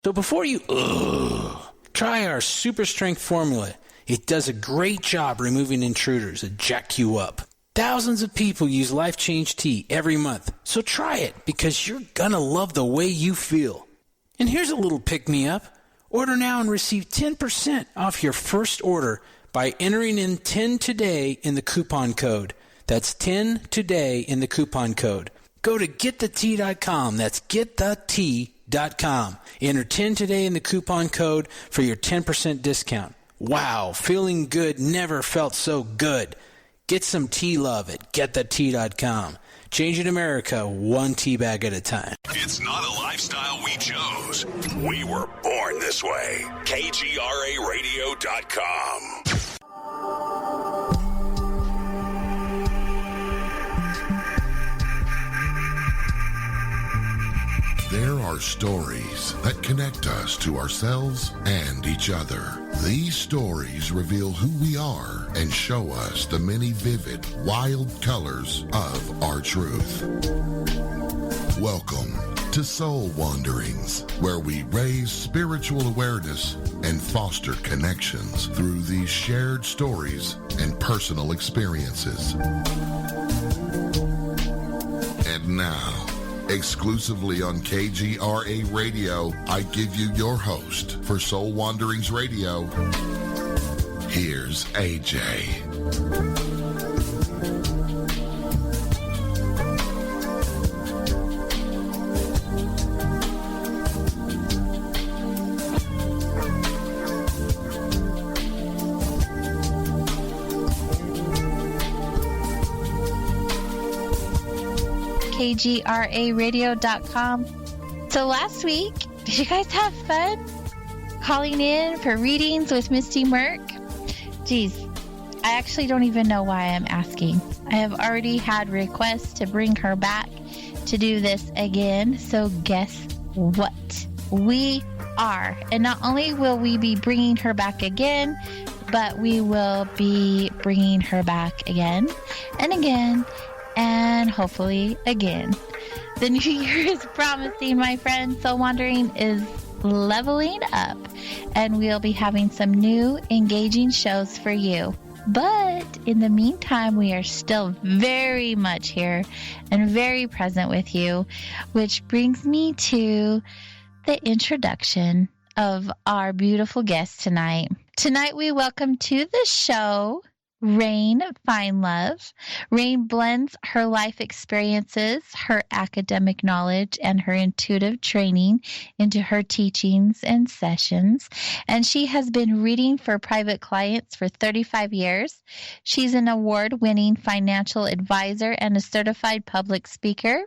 So before you try our super strength formula. It does a great job removing intruders that jack you up. Thousands of people use Life Change Tea every month, so try it because you're gonna love the way you feel. And here's a little pick-me-up. Order now and receive 10% off your first order by entering in 10 today in the coupon code. That's 10 today in the coupon code. Go to getthetea.com. That's getthetea.com. Enter 10 today in the coupon code for your 10% discount. Wow, feeling good never felt so good. Get some tea love at getthetea.com. Changing America one tea bag at a time. It's not a lifestyle we chose. We were born this way. KGRAradio.com. There are stories that connect us to ourselves and each other. These stories reveal who we are and show us the many vivid, wild colors of our truth. Welcome to Soul Wanderings, where we raise spiritual awareness and foster connections through these shared stories and personal experiences. And now, exclusively on KGRA Radio, I give you your host for Soul Wanderings Radio. Here's AJ. KGRAradio.com. So last week, did you guys have fun calling in for readings with Misty Merck? Geez, I actually don't even know why I'm asking. I have already had requests to bring her back to do this again. So guess what? We are. And not only will we be bringing her back again, but we will be bringing her back again and again and hopefully again. The new year is promising, my friends. Soul Wandering is leveling up, and we'll be having some new engaging shows for you. But in the meantime, we are still very much here and very present with you, which brings me to the introduction of our beautiful guest tonight. Tonight, we welcome to the show Rain Finelove. Rain blends her life experiences, her academic knowledge, and her intuitive training into her teachings and sessions. And she has been reading for private clients for 35 years. She's an award-winning financial advisor and a certified public speaker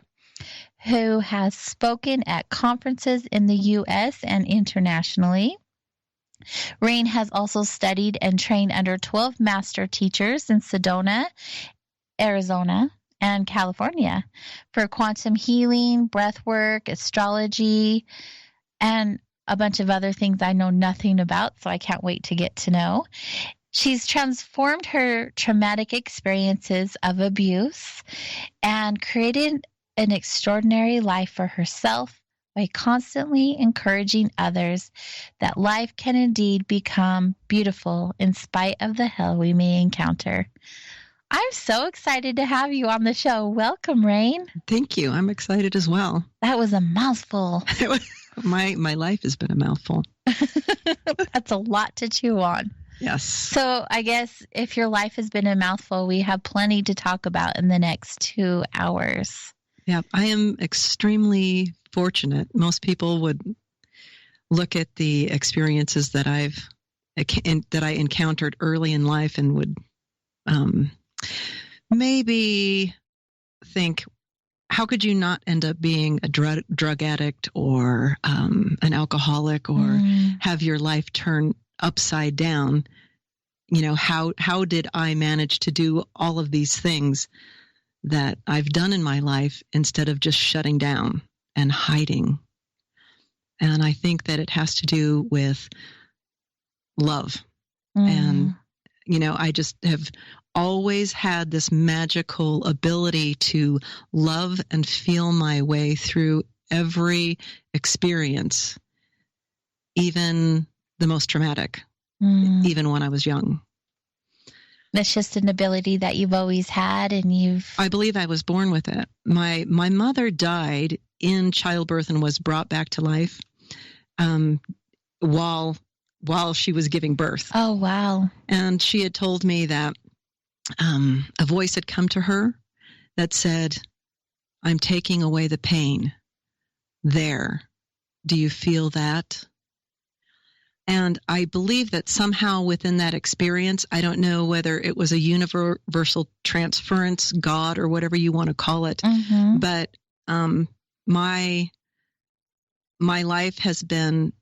who has spoken at conferences in the U.S. and internationally. Rain has also studied and trained under 12 master teachers in Sedona, Arizona, and California for quantum healing, breathwork, astrology, and a bunch of other things I know nothing about, so I can't wait to get to know. She's transformed her traumatic experiences of abuse and created an extraordinary life for herself by constantly encouraging others that life can indeed become beautiful in spite of the hell we may encounter. I'm so excited to have you on the show. Welcome, Rain. Thank you. I'm excited as well. That was a mouthful. My life has been a mouthful. That's a lot to chew on. Yes. So I guess if your life has been a mouthful, we have plenty to talk about in the next 2 hours. Yeah, I am extremely fortunate. Most people would look at the experiences that I encountered early in life and would maybe think, how could you not end up being a drug addict or an alcoholic or have your life turn upside down? You know, how did I manage to do all of these things that I've done in my life instead of just shutting down and hiding? And I think that it has to do with love. And, you know, I just have always had this magical ability to love and feel my way through every experience. even the most traumatic, even when I was young. That's just an ability that you've always had, and I believe I was born with it. My mother died in childbirth and was brought back to life while she was giving birth. Oh, wow. And she had told me that a voice had come to her that said, "I'm taking away the pain. There. Do you feel that?" And I believe that somehow within that experience, I don't know whether it was a universal transference, God, or whatever you want to call it, but my life has been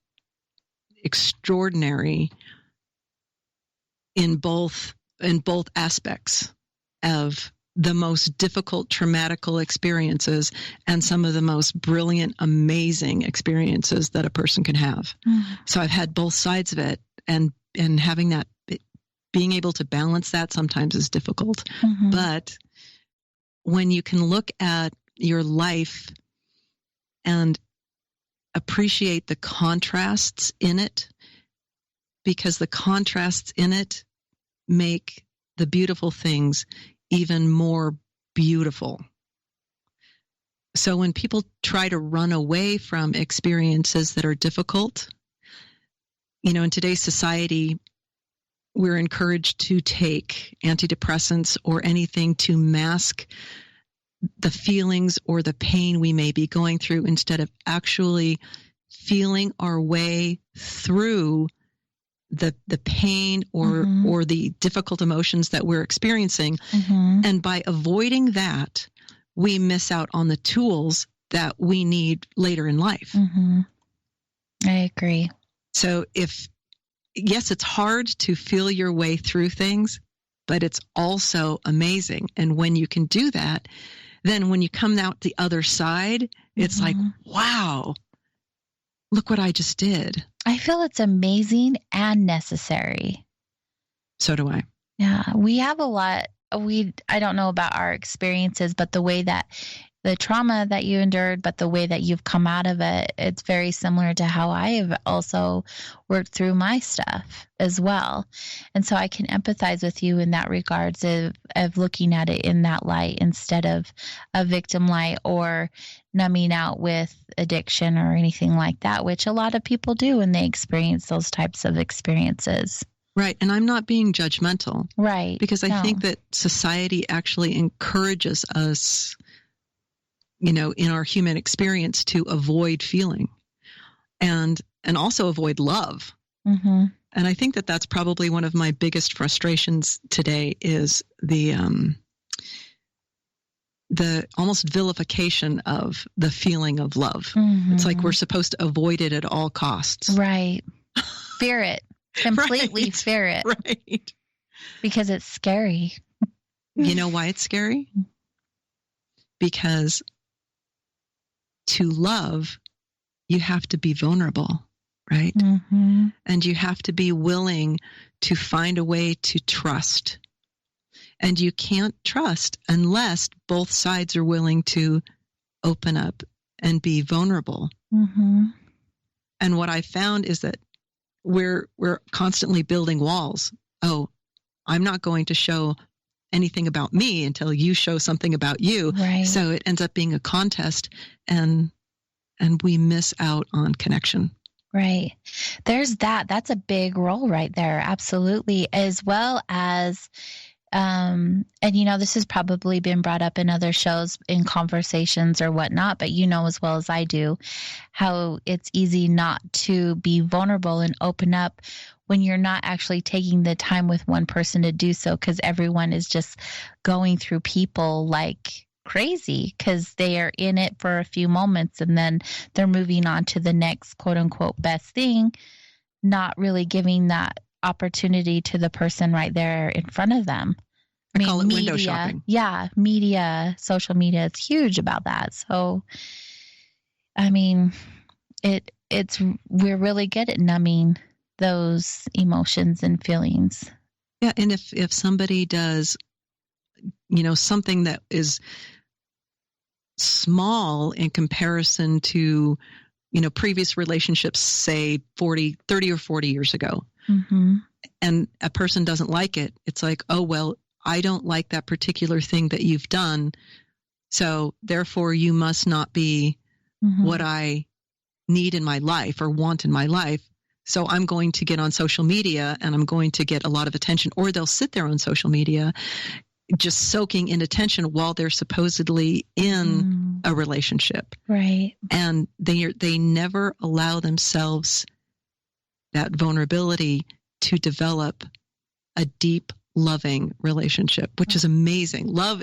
extraordinary in both aspects of the most difficult, traumatical experiences and some of the most brilliant, amazing experiences that a person can have. So I've had both sides of it, and having that, being able to balance that sometimes is difficult. But when you can look at your life and appreciate the contrasts in it, because the contrasts in it make the beautiful things even more beautiful. So when people try to run away from experiences that are difficult, in today's society, we're encouraged to take antidepressants or anything to mask the feelings or the pain we may be going through, instead of actually feeling our way through the pain or the difficult emotions that we're experiencing. And by avoiding that, we miss out on the tools that we need later in life. I agree. So yes, it's hard to feel your way through things, but it's also amazing. And when you can do that, then when you come out the other side, it's like, wow, look what I just did. I feel it's amazing and necessary. So do I. Yeah, we have a lot. I don't know about our experiences, but the way that the trauma that you endured, but the way that you've come out of it, it's very similar to how I have also worked through my stuff as well. And so I can empathize with you in that regards of looking at it in that light instead of a victim light or numbing out with addiction or anything like that, which a lot of people do when they experience those types of experiences. Right. And I'm not being judgmental. Right. Because I think that society actually encourages us, in our human experience, to avoid feeling and also avoid love. And I think that that's probably one of my biggest frustrations today is the almost vilification of the feeling of love. It's like we're supposed to avoid it at all costs. Right. Fear it. Completely fear it. Right. Because it's scary. You know why it's scary? Because to love, you have to be vulnerable, right? And you have to be willing to find a way to trust. And you can't trust unless both sides are willing to open up and be vulnerable. And what I found is that we're constantly building walls. Oh, I'm not going to show anything about me until you show something about you. Right. So it ends up being a contest, and we miss out on connection. Right. There's that. That's a big role right there. Absolutely. As well as, and this has probably been brought up in other shows, in conversations or whatnot, but as well as I do, how it's easy not to be vulnerable and open up when you're not actually taking the time with one person to do so, because everyone is just going through people like crazy because they are in it for a few moments and then they're moving on to the next quote unquote best thing, not really giving that opportunity to the person right there in front of them. I call it window shopping. Yeah, social media is huge about that. So, we're really good at numbing those emotions and feelings. Yeah, and if somebody does, something that is small in comparison to previous relationships, say 30 or 40 years ago, and a person doesn't like it, it's like, oh, well, I don't like that particular thing that you've done, so therefore you must not be what I need in my life or want in my life. So I'm going to get on social media and I'm going to get a lot of attention. Or they'll sit there on social media just soaking in attention while they're supposedly in a relationship. Right. And they never allow themselves that vulnerability to develop a deep, loving relationship, which is amazing. Love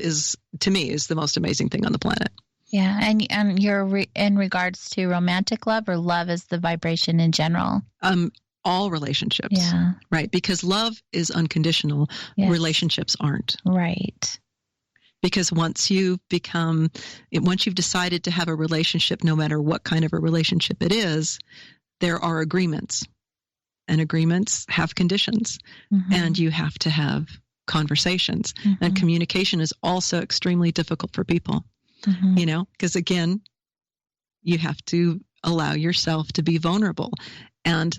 to me, is the most amazing thing on the planet. Yeah. And you're in regards to romantic love, or love is the vibration in general? All relationships. Yeah. Right. Because love is unconditional. Yes. Relationships aren't. Right. Because once you've decided to have a relationship, no matter what kind of a relationship it is, there are agreements. And agreements have conditions. And you have to have conversations. And communication is also extremely difficult for people. Because again, you have to allow yourself to be vulnerable and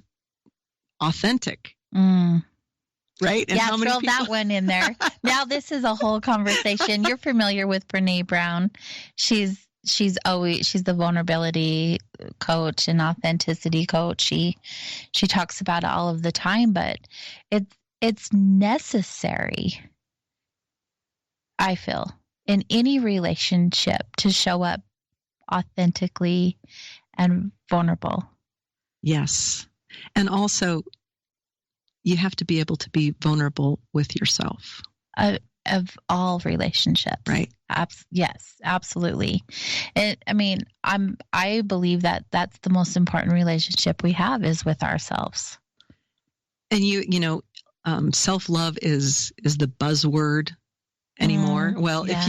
authentic. Right? And yeah, throw that one in there. Now this is a whole conversation. You're familiar with Brene Brown. She's the vulnerability coach and authenticity coach. She talks about it all of the time, but it's necessary, I feel, in any relationship to show up authentically and vulnerable. Yes. And also, you have to be able to be vulnerable with yourself. Of all relationships. Right. Yes, absolutely. I believe that that's the most important relationship we have, is with ourselves. And self-love is the buzzword anymore. Well, yeah.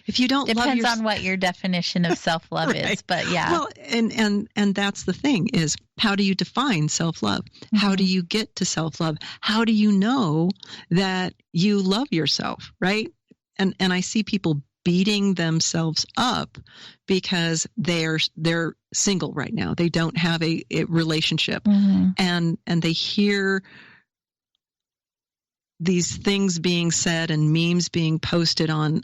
if you don't love depends on what your definition of self-love right. is, but yeah. Well, and that's the thing, is how do you define self-love? How do you get to self-love? How do you know that you love yourself, right? And I see people beating themselves up because they're single right now. They don't have a relationship, and they hear these things being said and memes being posted on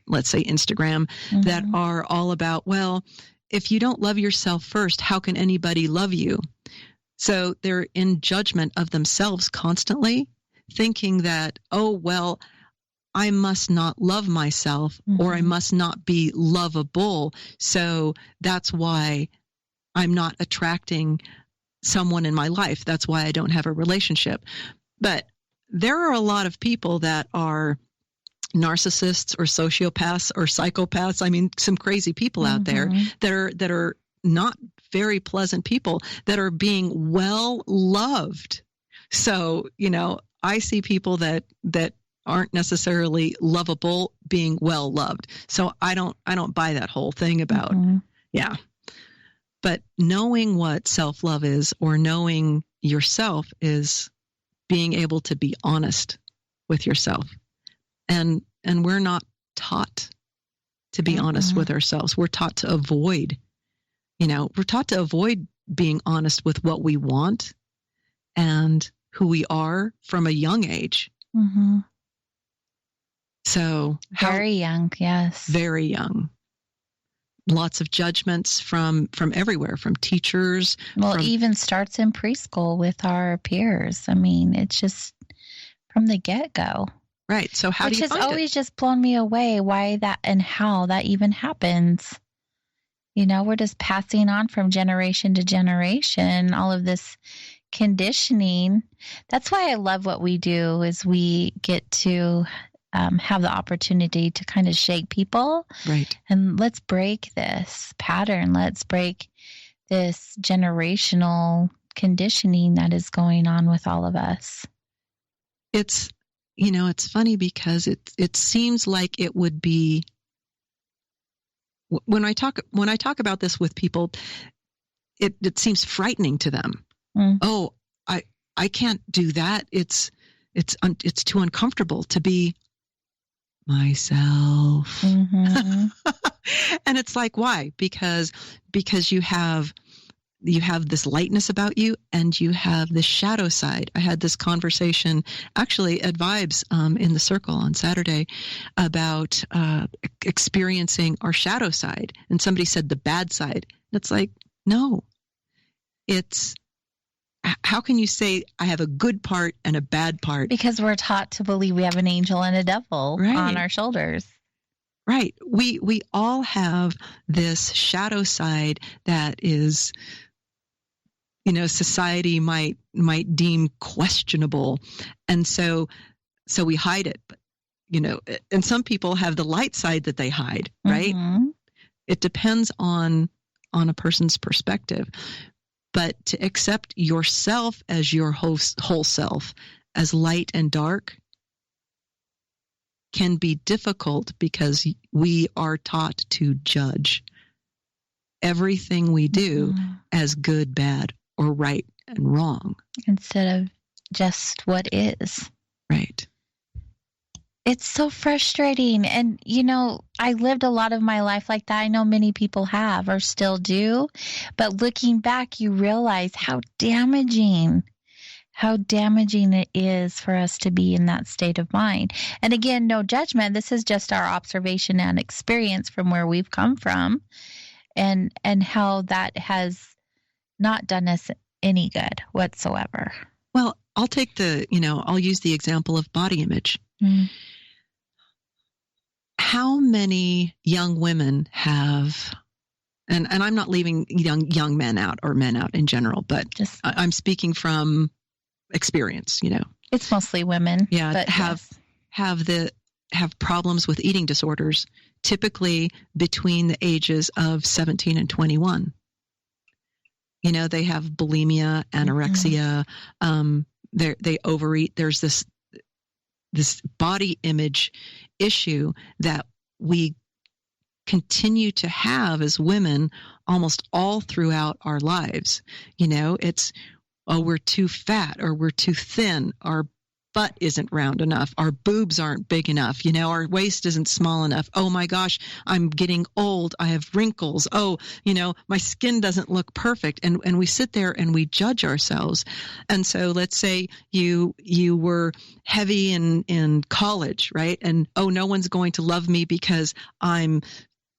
let's say Instagram that are all about, well, if you don't love yourself first, how can anybody love you? So they're in judgment of themselves constantly, thinking that, oh, well, I must not love myself, or I must not be lovable. So that's why I'm not attracting someone in my life. That's why I don't have a relationship. But there are a lot of people that are narcissists or sociopaths or psychopaths. I mean, some crazy people out there that are not very pleasant people, that are being well loved. So, I see people that aren't necessarily lovable being well loved. So I don't buy that whole thing about, yeah. But knowing what self-love is, or knowing yourself, is being able to be honest with yourself. And we're not taught to be honest with ourselves. We're taught to avoid, being honest with what we want and who we are from a young age. So very young, yes. Very young. Lots of judgments from everywhere, from teachers. Well, even starts in preschool with our peers. I mean, it's just from the get-go. Right. So how do you find it? Which has always just blown me away, why that and how that even happens. We're just passing on from generation to generation, all of this conditioning. That's why I love what we do, is we get to have the opportunity to kind of shake people. Right. And let's break this pattern. Let's break this generational conditioning that is going on with all of us. It's funny because it seems like it would be, when I talk about this with people, it seems frightening to them. Oh, I can't do that. It's too uncomfortable to be myself. And it's like, why? Because you have you have this lightness about you, and you have this shadow side. I had this conversation actually at Vibes in the Circle on Saturday about experiencing our shadow side. And somebody said the bad side. It's like, no, it's, how can you say I have a good part and a bad part? Because we're taught to believe we have an angel and a devil on our shoulders. Right. We all have this shadow side that is, society might deem questionable. And so we hide it, but, and some people have the light side that they hide, right? Mm-hmm. It depends on a person's perspective, but to accept yourself as your whole self, as light and dark, can be difficult because we are taught to judge everything we do as good, bad, or right and wrong. Instead of just what is. Right. It's so frustrating. And, I lived a lot of my life like that. I know many people have or still do. But looking back, you realize how damaging it is for us to be in that state of mind. And again, no judgment. This is just our observation and experience from where we've come from and how that has not done us any good whatsoever. Well, I'll take I'll use the example of body image. Mm. How many young women have, and I'm not leaving young men out or men out in general, but I'm speaking from experience, It's mostly women. Yeah, but have problems with eating disorders, typically between the ages of 17 and 21. They have bulimia, anorexia, they overeat. There's this body image issue that we continue to have as women almost all throughout our lives. It's, we're too fat, or we're too thin, our butt isn't round enough, our boobs aren't big enough, our waist isn't small enough. Oh my gosh, I'm getting old, I have wrinkles. Oh, my skin doesn't look perfect. And we sit there and we judge ourselves. And so let's say you were heavy in college, right? And no one's going to love me because I'm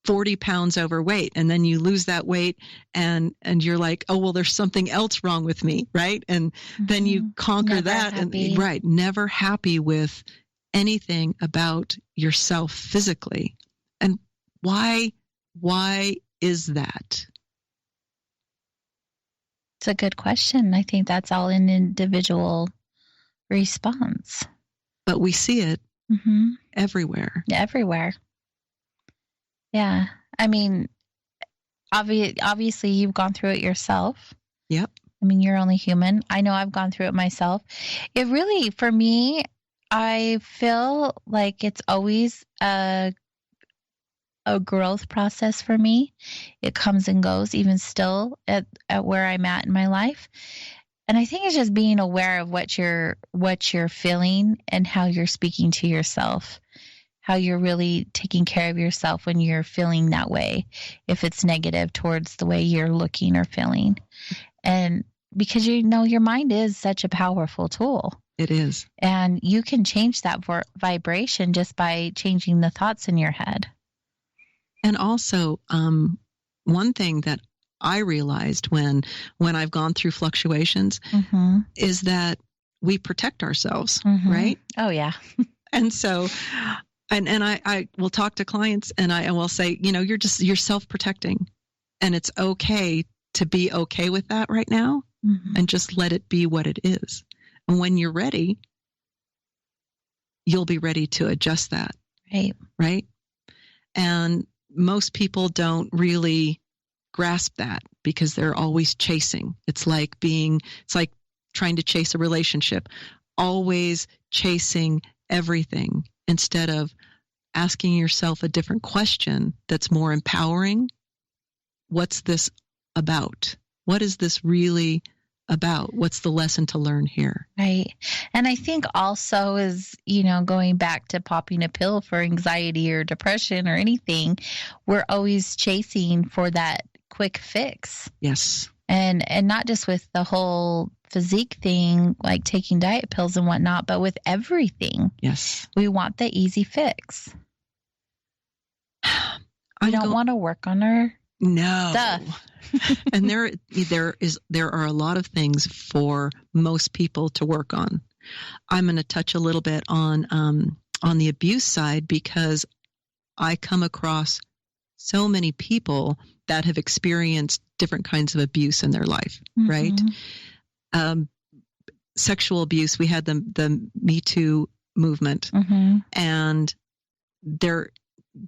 40 pounds overweight, and then you lose that weight and you're like, oh, well, there's something else wrong with me, right? And then you conquer never that happy. And never happy with anything about yourself physically. And why is that? It's a good question. I think that's all an individual response. But we see it everywhere. Everywhere. Yeah. I mean, obviously you've gone through it yourself. Yep. I mean, you're only human. I know I've gone through it myself. It really, for me, I feel like it's always a growth process for me. It comes and goes, even still at where I'm at in my life. And I think it's just being aware of what you're feeling and how you're speaking to yourself. How you're really taking care of yourself when you're feeling that way, if it's negative towards the way you're looking or feeling. And because your mind is such a powerful tool. It is. And you can change that vibration just by changing the thoughts in your head. And also, one thing that I realized when I've gone through fluctuations is that we protect ourselves, right? Oh, yeah. And so... And I will talk to clients and I will say, you're self-protecting, and it's okay to be okay with that right now and just let it be what it is. And when you're ready, you'll be ready to adjust that. Right. And most people don't really grasp that because they're always chasing. It's like trying to chase a relationship, always chasing everything, instead of asking yourself a different question that's more empowering. What's this about? What is this really about? What's the lesson to learn here? Right. And I think also is, going back to popping a pill for anxiety or depression or anything, we're always chasing for that quick fix. Yes. And not just with the whole physique thing, like taking diet pills and whatnot, but with everything. Yes. We want the easy fix. We don't want to work on our stuff. And there are a lot of things for most people to work on. I'm going to touch a little bit on the abuse side, because I come across so many people that have experienced different kinds of abuse in their life, right? Sexual abuse. We had the Me Too movement, and there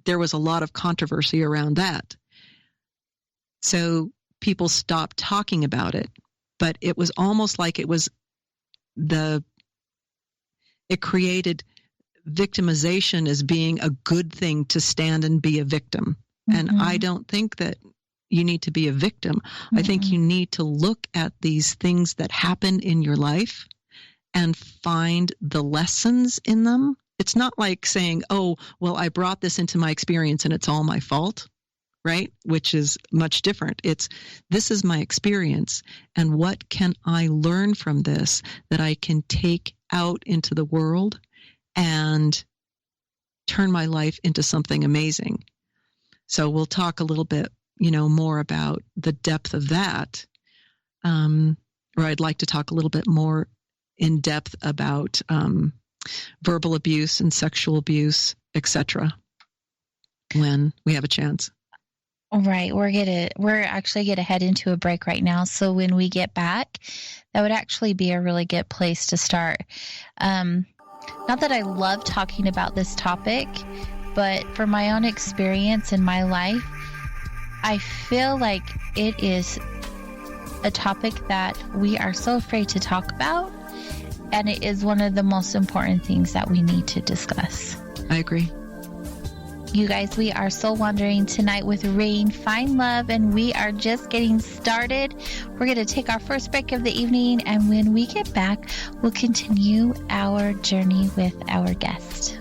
was a lot of controversy around that. So people stopped talking about it, but it was almost like it created victimization as being a good thing to stand and be a victim. And I don't think that you need to be a victim. I think you need to look at these things that happen in your life and find the lessons in them. It's not like saying, oh, well, I brought this into my experience and it's all my fault, right? Which is much different. This is my experience, and what can I learn from this that I can take out into the world and turn my life into something amazing. So we'll talk a little bit, more about the depth of that. Or I'd like to talk a little bit more in depth about verbal abuse and sexual abuse, etc., when we have a chance. All right. We're actually going to head into a break right now. So when we get back, that would actually be a really good place to start. Not that I love talking about this topic, but for my own experience in my life, I feel like it is a topic that we are so afraid to talk about, and it is one of the most important things that we need to discuss. I agree. You guys, we are Soul Wandering tonight with Rain Finelove, and we are just getting started. We're going to take our first break of the evening, and when we get back, we'll continue our journey with our guest.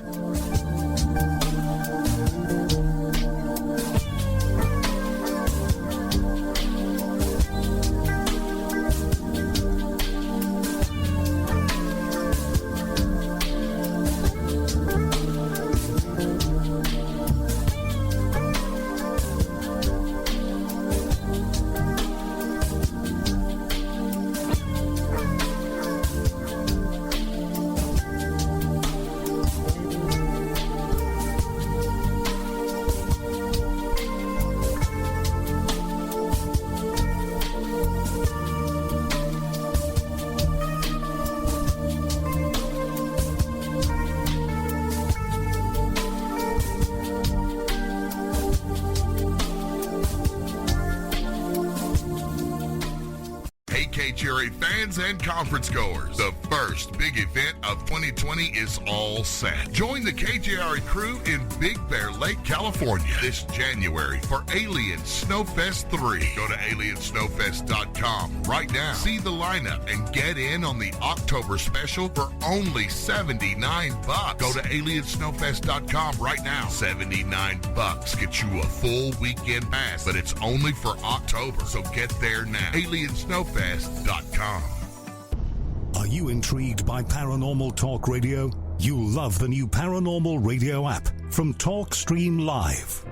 Fans and conference goers, the first big event of 2020 is all set. Join the KJRE crew in Big Bear Lake, California this January for Alien Snowfest 3. Go to aliensnowfest.com right now. See the lineup and get in on the October special for only $79. Go to aliensnowfest.com right now. $79 gets you a full weekend pass, but it's only for October, so get there now. aliensnowfest.com. Are you intrigued by Paranormal Talk Radio? You'll love the new Paranormal Radio app from TalkStream Live.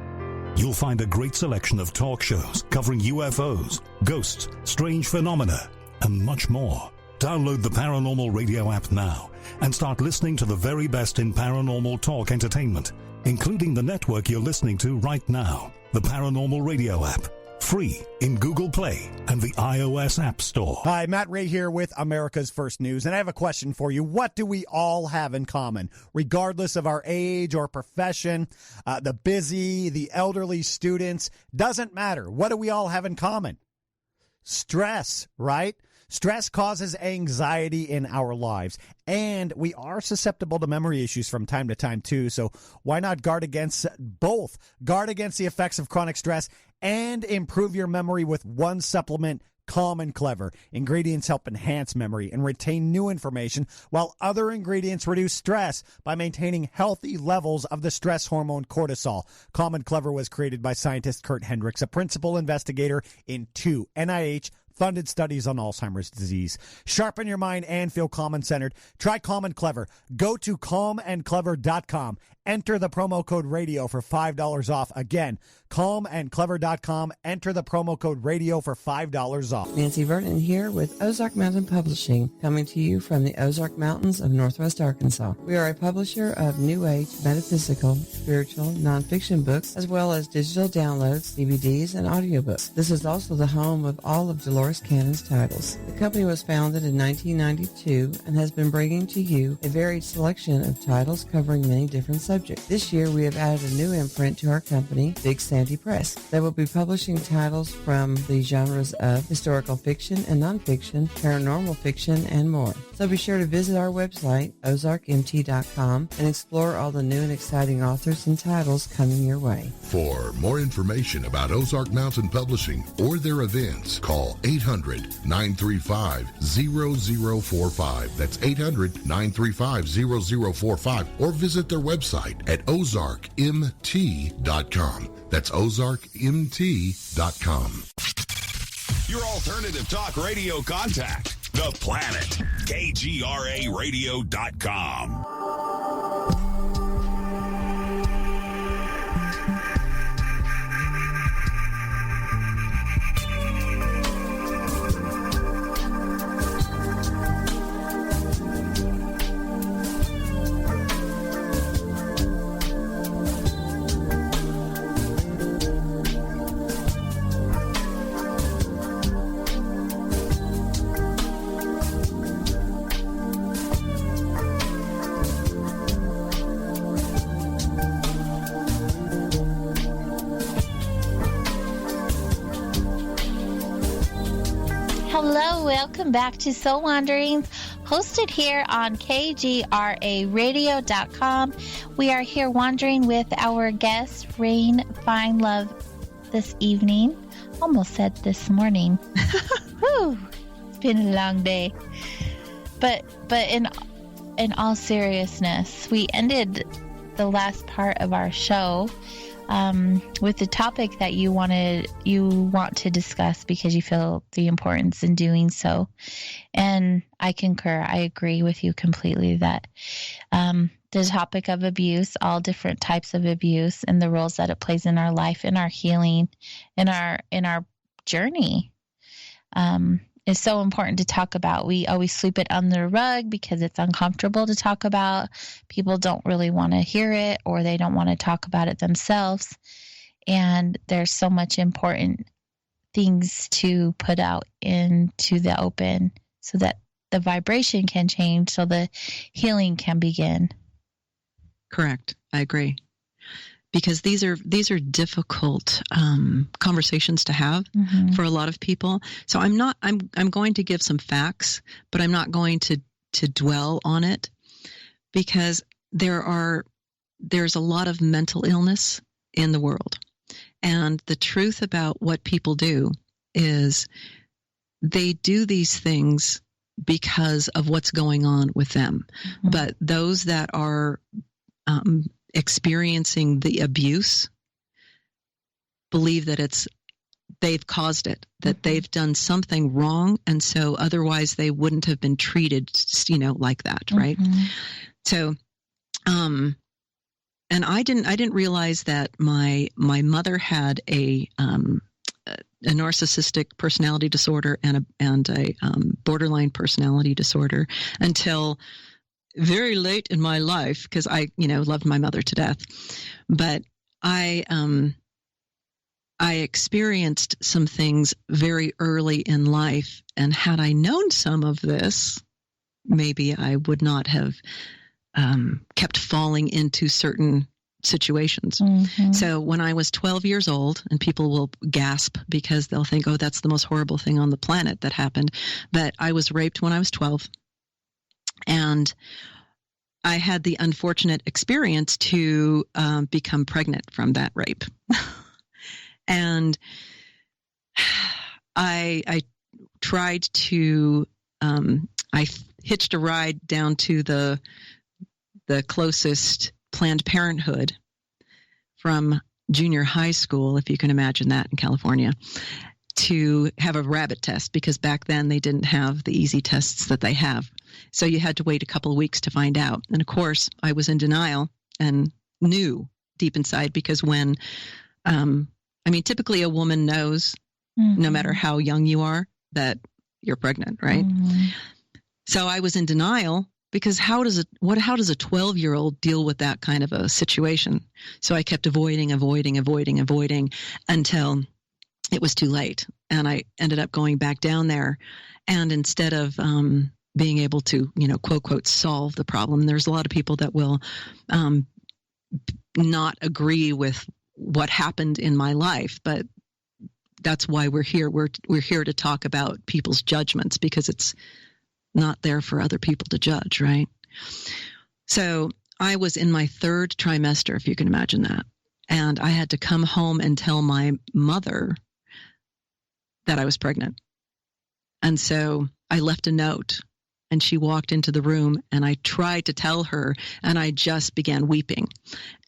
You'll find a great selection of talk shows covering UFOs, ghosts, strange phenomena, and much more. Download the Paranormal Radio app now and start listening to the very best in paranormal talk entertainment, including the network you're listening to right now. The Paranormal Radio app. Free in Google Play and the iOS App Store. Hi, Matt Ray here with America's First News, and I have a question for you. What do we all have in common, regardless of our age or profession? The busy, the elderly, students, doesn't matter. What do we all have in common? Stress, right? Stress causes anxiety in our lives, and we are susceptible to memory issues from time to time, too. So why not guard against both? Guard against the effects of chronic stress and improve your memory with one supplement, Calm and Clever. Ingredients help enhance memory and retain new information, while other ingredients reduce stress by maintaining healthy levels of the stress hormone cortisol. Calm and Clever was created by scientist Kurt Hendricks, a principal investigator in 2 NIH funded studies on Alzheimer's disease. Sharpen your mind and feel calm and centered. Try Calm and Clever. Go to calmandclever.com. Enter the promo code radio for $5 off. Again, calmandclever.com. Enter the promo code radio for $5 off. Nancy Vernon here with Ozark Mountain Publishing, coming to you from the Ozark Mountains of Northwest Arkansas. We are a publisher of New Age, metaphysical, spiritual, nonfiction books, as well as digital downloads, DVDs, and audiobooks. This is also the home of all of Dolores Cannon's titles. The company was founded in 1992 and has been bringing to you a varied selection of titles covering many different subjects. This year, we have added a new imprint to our company, Big Sandy Press. They will be publishing titles from the genres of historical fiction and nonfiction, paranormal fiction, and more. So be sure to visit our website, ozarkmt.com, and explore all the new and exciting authors and titles coming your way. For more information about Ozark Mountain Publishing or their events, call 800-935-0045. That's 800-935-0045. Or visit their website at ozarkmt.com. That's ozarkmt.com. Your alternative talk radio contact, The Planet, KGRAradio.com. Hello, welcome back to Soul Wanderings, hosted here on KGRAradio.com. We are here wandering with our guest, Rain Finelove, this evening. Almost said this morning. Whew, it's been a long day. But in all seriousness, we ended the last part of our show with the topic that you want to discuss because you feel the importance in doing so. And I concur. I agree with you completely that the topic of abuse, all different types of abuse, and the roles that it plays in our life, in our healing, in our journey, is so important to talk about. We always sweep it under the rug because it's uncomfortable to talk about. People don't really want to hear it, or they don't want to talk about it themselves. And there's so much important things to put out into the open so that the vibration can change, so the healing can begin. Correct. I agree. Because these are difficult conversations to have for a lot of people. So I'm going to give some facts, but I'm not going to dwell on it, because there's a lot of mental illness in the world. And the truth about what people do is they do these things because of what's going on with them. But those that are experiencing the abuse believe that they've caused it, that they've done something wrong, and so otherwise they wouldn't have been treated, like that, right? So, and I didn't realize that my mother had a narcissistic personality disorder and a borderline personality disorder until very late in my life, because I, loved my mother to death. But I experienced some things very early in life, and had I known some of this, maybe I would not have kept falling into certain situations. So when I was 12 years old, and people will gasp because they'll think, oh, that's the most horrible thing on the planet that happened, but I was raped when I was 12. And I had the unfortunate experience to become pregnant from that rape. And I tried to, I hitched a ride down to the closest Planned Parenthood from junior high school, if you can imagine that, in California, to have a rabbit test, because back then they didn't have the easy tests that they have. So you had to wait a couple of weeks to find out. And of course, I was in denial and knew deep inside, because when, typically a woman knows, no matter how young you are, that you're pregnant, right? So I was in denial, because how does a 12-year-old deal with that kind of a situation? So I kept avoiding until it was too late. And I ended up going back down there. And instead of being able to, quote, quote, solve the problem, there's a lot of people that will not agree with what happened in my life. But that's why we're here. We're here to talk about people's judgments, because it's not there for other people to judge, right? So I was in my third trimester, if you can imagine that. And I had to come home and tell my mother that I was pregnant. And so I left a note, and she walked into the room, and I tried to tell her, and I just began weeping.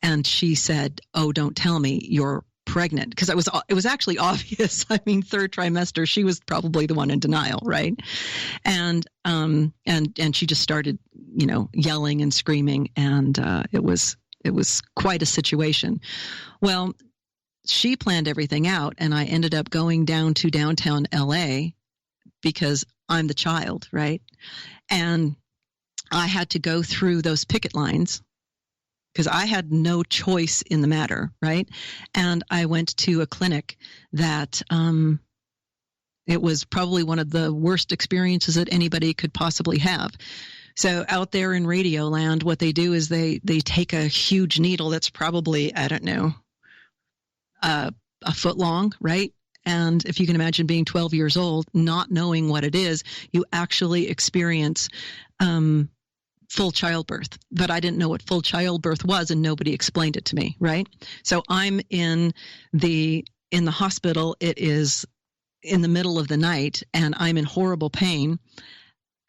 And she said, "Oh, don't tell me you're pregnant," because it was actually obvious. Third trimester, she was probably the one in denial, right? And she just started, yelling and screaming, and it was quite a situation. Well, she planned everything out, and I ended up going down to downtown LA because I'm the child, right? And I had to go through those picket lines because I had no choice in the matter, right? And I went to a clinic that it was probably one of the worst experiences that anybody could possibly have. So out there in radio land, what they do is they take a huge needle that's probably, I don't know, a foot long, right? And if you can imagine being 12 years old, not knowing what it is, you actually experience full childbirth. But I didn't know what full childbirth was, and nobody explained it to me, right? So I'm in the hospital. It is in the middle of the night, and I'm in horrible pain,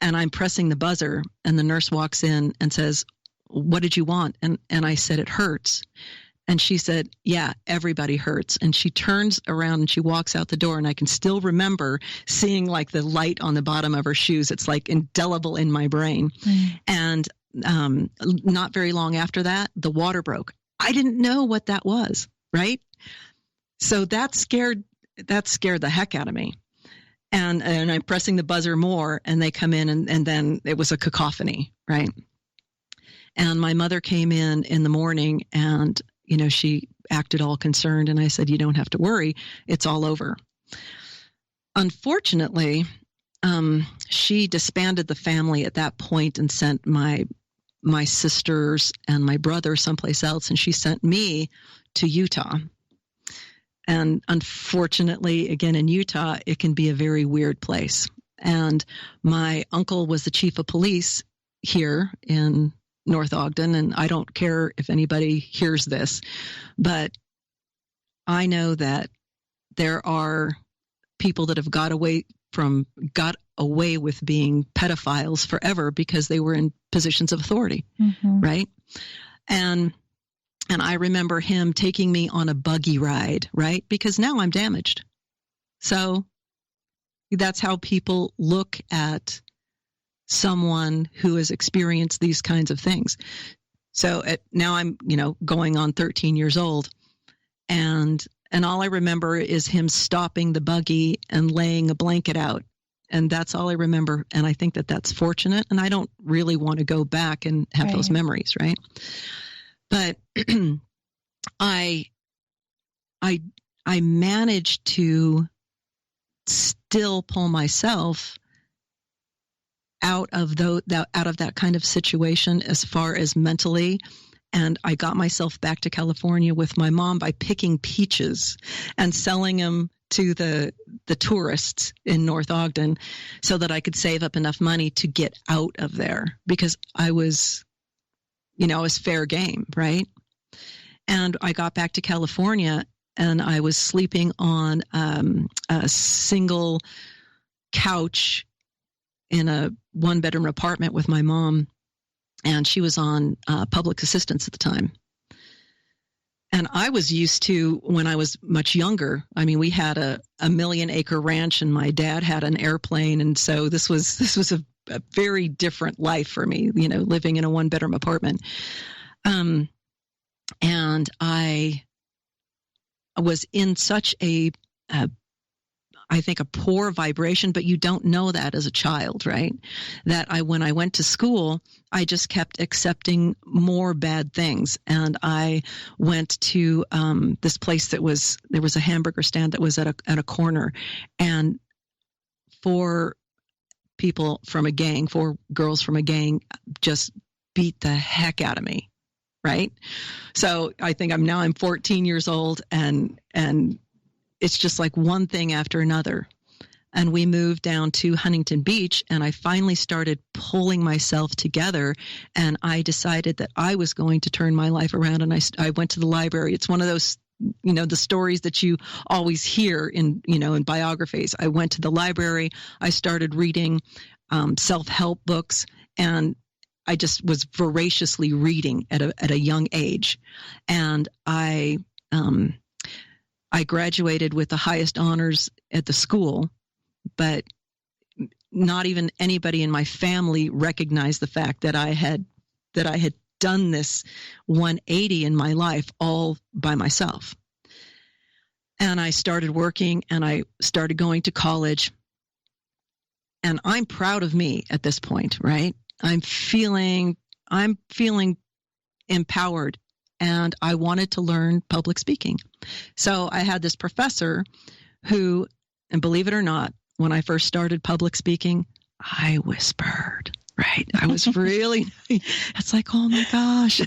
and I'm pressing the buzzer, and the nurse walks in and says, "What did you want?" And I said, "It hurts." And she said, "Yeah, everybody hurts." And she turns around and she walks out the door, and I can still remember seeing like the light on the bottom of her shoes. It's like indelible in my brain. And not very long after that, the water broke. I didn't know what that was, right? So that scared the heck out of me. And I'm pressing the buzzer more, and they come in, and then it was a cacophony, right? And my mother came in the morning, and she acted all concerned, and I said, "You don't have to worry. It's all over." Unfortunately, she disbanded the family at that point and sent my sisters and my brother someplace else, and she sent me to Utah. And unfortunately, again, in Utah, it can be a very weird place. And my uncle was the chief of police here in North Ogden, and I don't care if anybody hears this, but I know that there are people that have got away with being pedophiles forever because they were in positions of authority, right? And I remember him taking me on a buggy ride, right? Because now I'm damaged. So that's how people look at someone who has experienced these kinds of things. So now I'm, going on 13 years old, and all I remember is him stopping the buggy and laying a blanket out. And that's all I remember. And I think that that's fortunate. And I don't really want to go back and have those memories, right? But I managed to still pull myself out of that kind of situation as far as mentally. And I got myself back to California with my mom by picking peaches and selling them to the tourists in North Ogden so that I could save up enough money to get out of there, because I was fair game, right? And I got back to California, and I was sleeping on a single couch in a one-bedroom apartment with my mom, and she was on public assistance at the time. And I was used to, when I was much younger, I mean, we had a 1,000,000-acre ranch and my dad had an airplane. And so this was a very different life for me, living in a 1-bedroom apartment. And I was in such I think a poor vibration, but you don't know that as a child, right? That when I went to school, I just kept accepting more bad things. And I went to this place there was a hamburger stand that was at a corner, and 4 girls from a gang just beat the heck out of me, right? So I think I'm 14 years old, and it's just like one thing after another. And we moved down to Huntington Beach, and I finally started pulling myself together, and I decided that I was going to turn my life around. And I went to the library. It's one of those, the stories that you always hear in biographies. I went to the library. I started reading self-help books, and I just was voraciously reading at a young age. And I graduated with the highest honors at the school, but not even anybody in my family recognized the fact that I had done this 180 in my life all by myself. And I started working, and I started going to college, and I'm proud of me at this point, right? I'm feeling empowered, and I wanted to learn public speaking. So I had this professor who, and believe it or not, when I first started public speaking, I whispered, right? I was really, it's like, oh my gosh.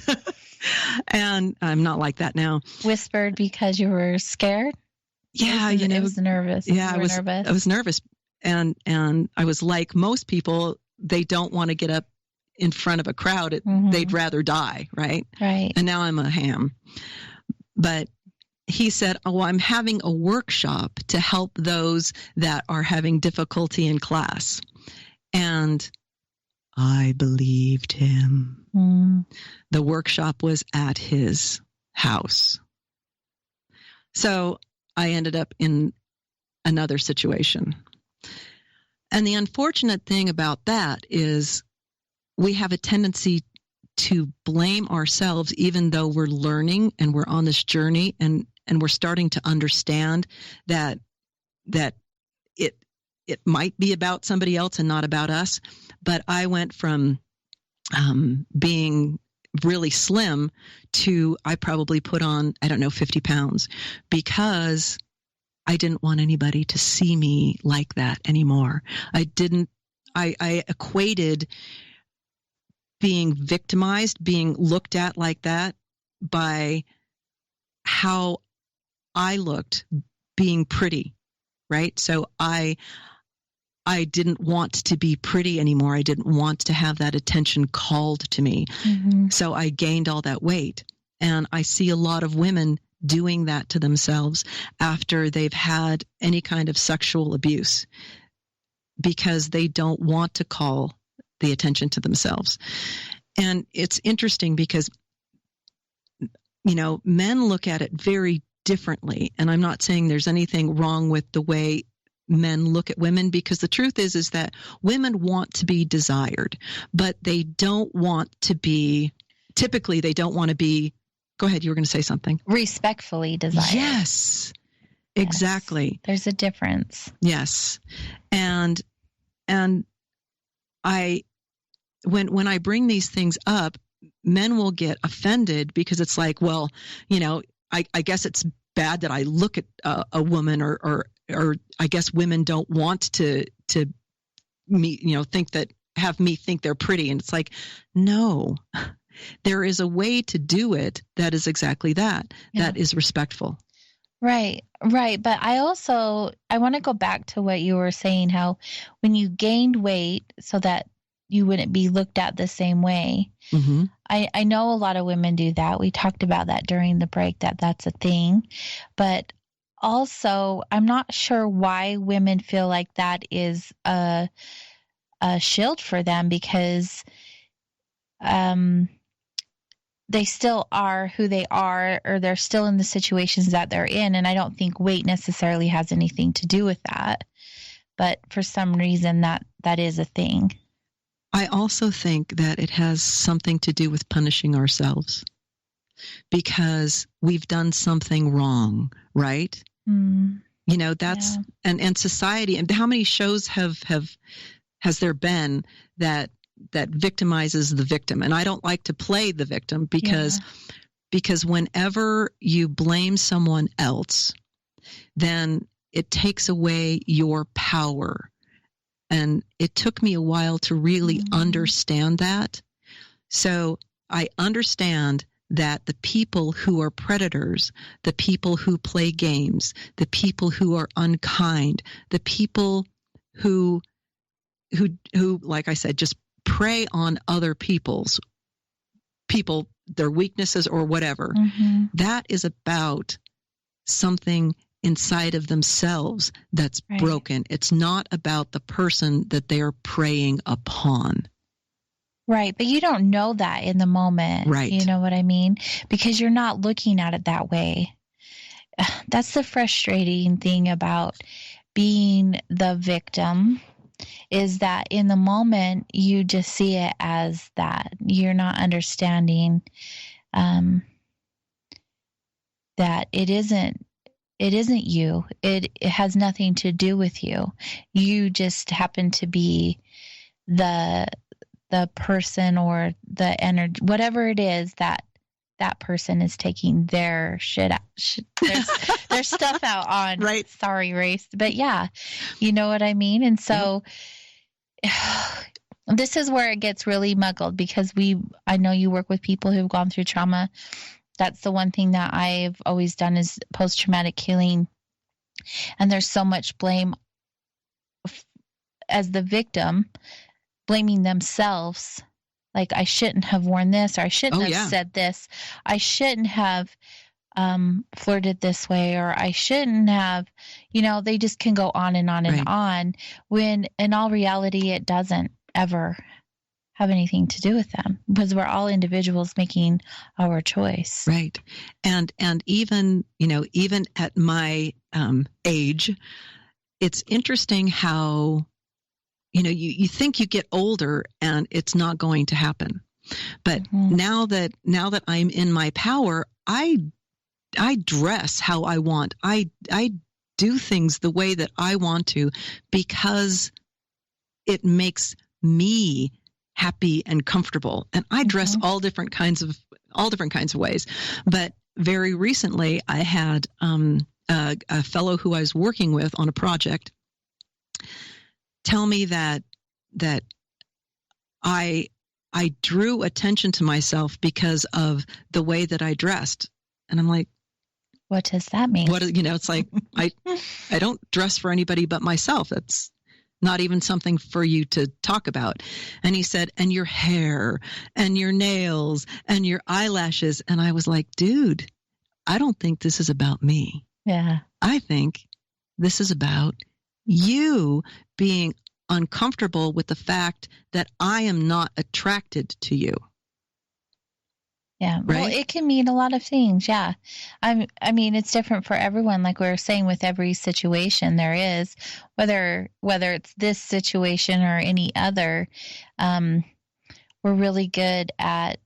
And I'm not like that now. Whispered because you were scared? Yeah, I was nervous. Yeah, I was nervous. And I was like most people, they don't want to get up in front of a crowd. They'd rather die, right? Right. And now I'm a ham. But he said, I'm having a workshop to help those that are having difficulty in class. And I believed him. The workshop was at his house. So I ended up in another situation. And the unfortunate thing about that is we have a tendency to blame ourselves, even though we're learning and we're on this journey, and we're starting to understand that it might be about somebody else and not about us. But I went from being really slim to I probably put on, 50 pounds, because I didn't want anybody to see me like that anymore. I equated being victimized, being looked at like that by how I looked, being pretty, right? So I didn't want to be pretty anymore. I didn't want to have that attention called to me. So I gained all that weight. And I see a lot of women doing that to themselves after they've had any kind of sexual abuse, because they don't want to call the attention to themselves. And it's interesting because, men look at it very differently. And I'm not saying there's anything wrong with the way men look at women, because the truth is that women want to be desired, but they don't want to be, typically they don't want to be, go ahead, you were going to say something. Respectfully desired. Yes, exactly. There's a difference. Yes. And when I bring these things up, men will get offended because it's like, well, I guess it's bad that I look at a woman, or I guess women don't want to have me think they're pretty. And it's like, no, there is a way to do it that is exactly that. Yeah. That is respectful. Right. But I want to go back to what you were saying, how when you gained weight so that you wouldn't be looked at the same way. Mm-hmm. I know a lot of women do that. We talked about that during the break, that's a thing. But also, I'm not sure why women feel like that is a shield for them, because they still are who they are, or they're still in the situations that they're in. And I don't think weight necessarily has anything to do with that. But for some reason, that is a thing. I also think that it has something to do with punishing ourselves because we've done something wrong, right? Mm. You know, that's, and society, and how many shows has there been that victimizes the victim? And I don't like to play the victim because whenever you blame someone else, then it takes away your power. And it took me a while to really understand that. So I understand that the people who are predators, the people who play games, the people who are unkind, the people who, like I said, just prey on other people, their weaknesses or whatever, that is about something inside of themselves that's broken. It's not about the person that they are preying upon. Right. But you don't know that in the moment. Right. You know what I mean? Because you're not looking at it that way. That's the frustrating thing about being the victim, is that in the moment you just see it as that. You're not understanding that it isn't you. It has nothing to do with you. You just happen to be the person or the energy, whatever it is that person is taking their shit out, their stuff out on. Right. Sorry, race. But yeah, you know what I mean? And so this is where it gets really muggled, because I know you work with people who've gone through trauma. That's the one thing that I've always done is post-traumatic healing. And there's so much blame as the victim, blaming themselves. Like, I shouldn't have worn this, or I shouldn't have said this. I shouldn't have flirted this way, or I shouldn't have, they just can go on and on and on, when in all reality, it doesn't ever have anything to do with them, because we're all individuals making our choice. Right. And even at my age, it's interesting how, you think you get older and it's not going to happen. But now that I'm in my power, I dress how I want. I do things the way that I want to, because it makes me happy and comfortable. And I dress all different kinds of ways. But very recently I had a fellow who I was working with on a project tell me that I drew attention to myself because of the way that I dressed. And I'm like, what does that mean? It's like, I don't dress for anybody but myself. That's not even something for you to talk about. And he said, and your hair and your nails and your eyelashes. And I was like, dude, I don't think this is about me. Yeah. I think this is about you being uncomfortable with the fact that I am not attracted to you. Yeah. Right? Well, it can mean a lot of things. Yeah. I mean, it's different for everyone. Like we were saying, with every situation there is, whether it's this situation or any other, we're really good at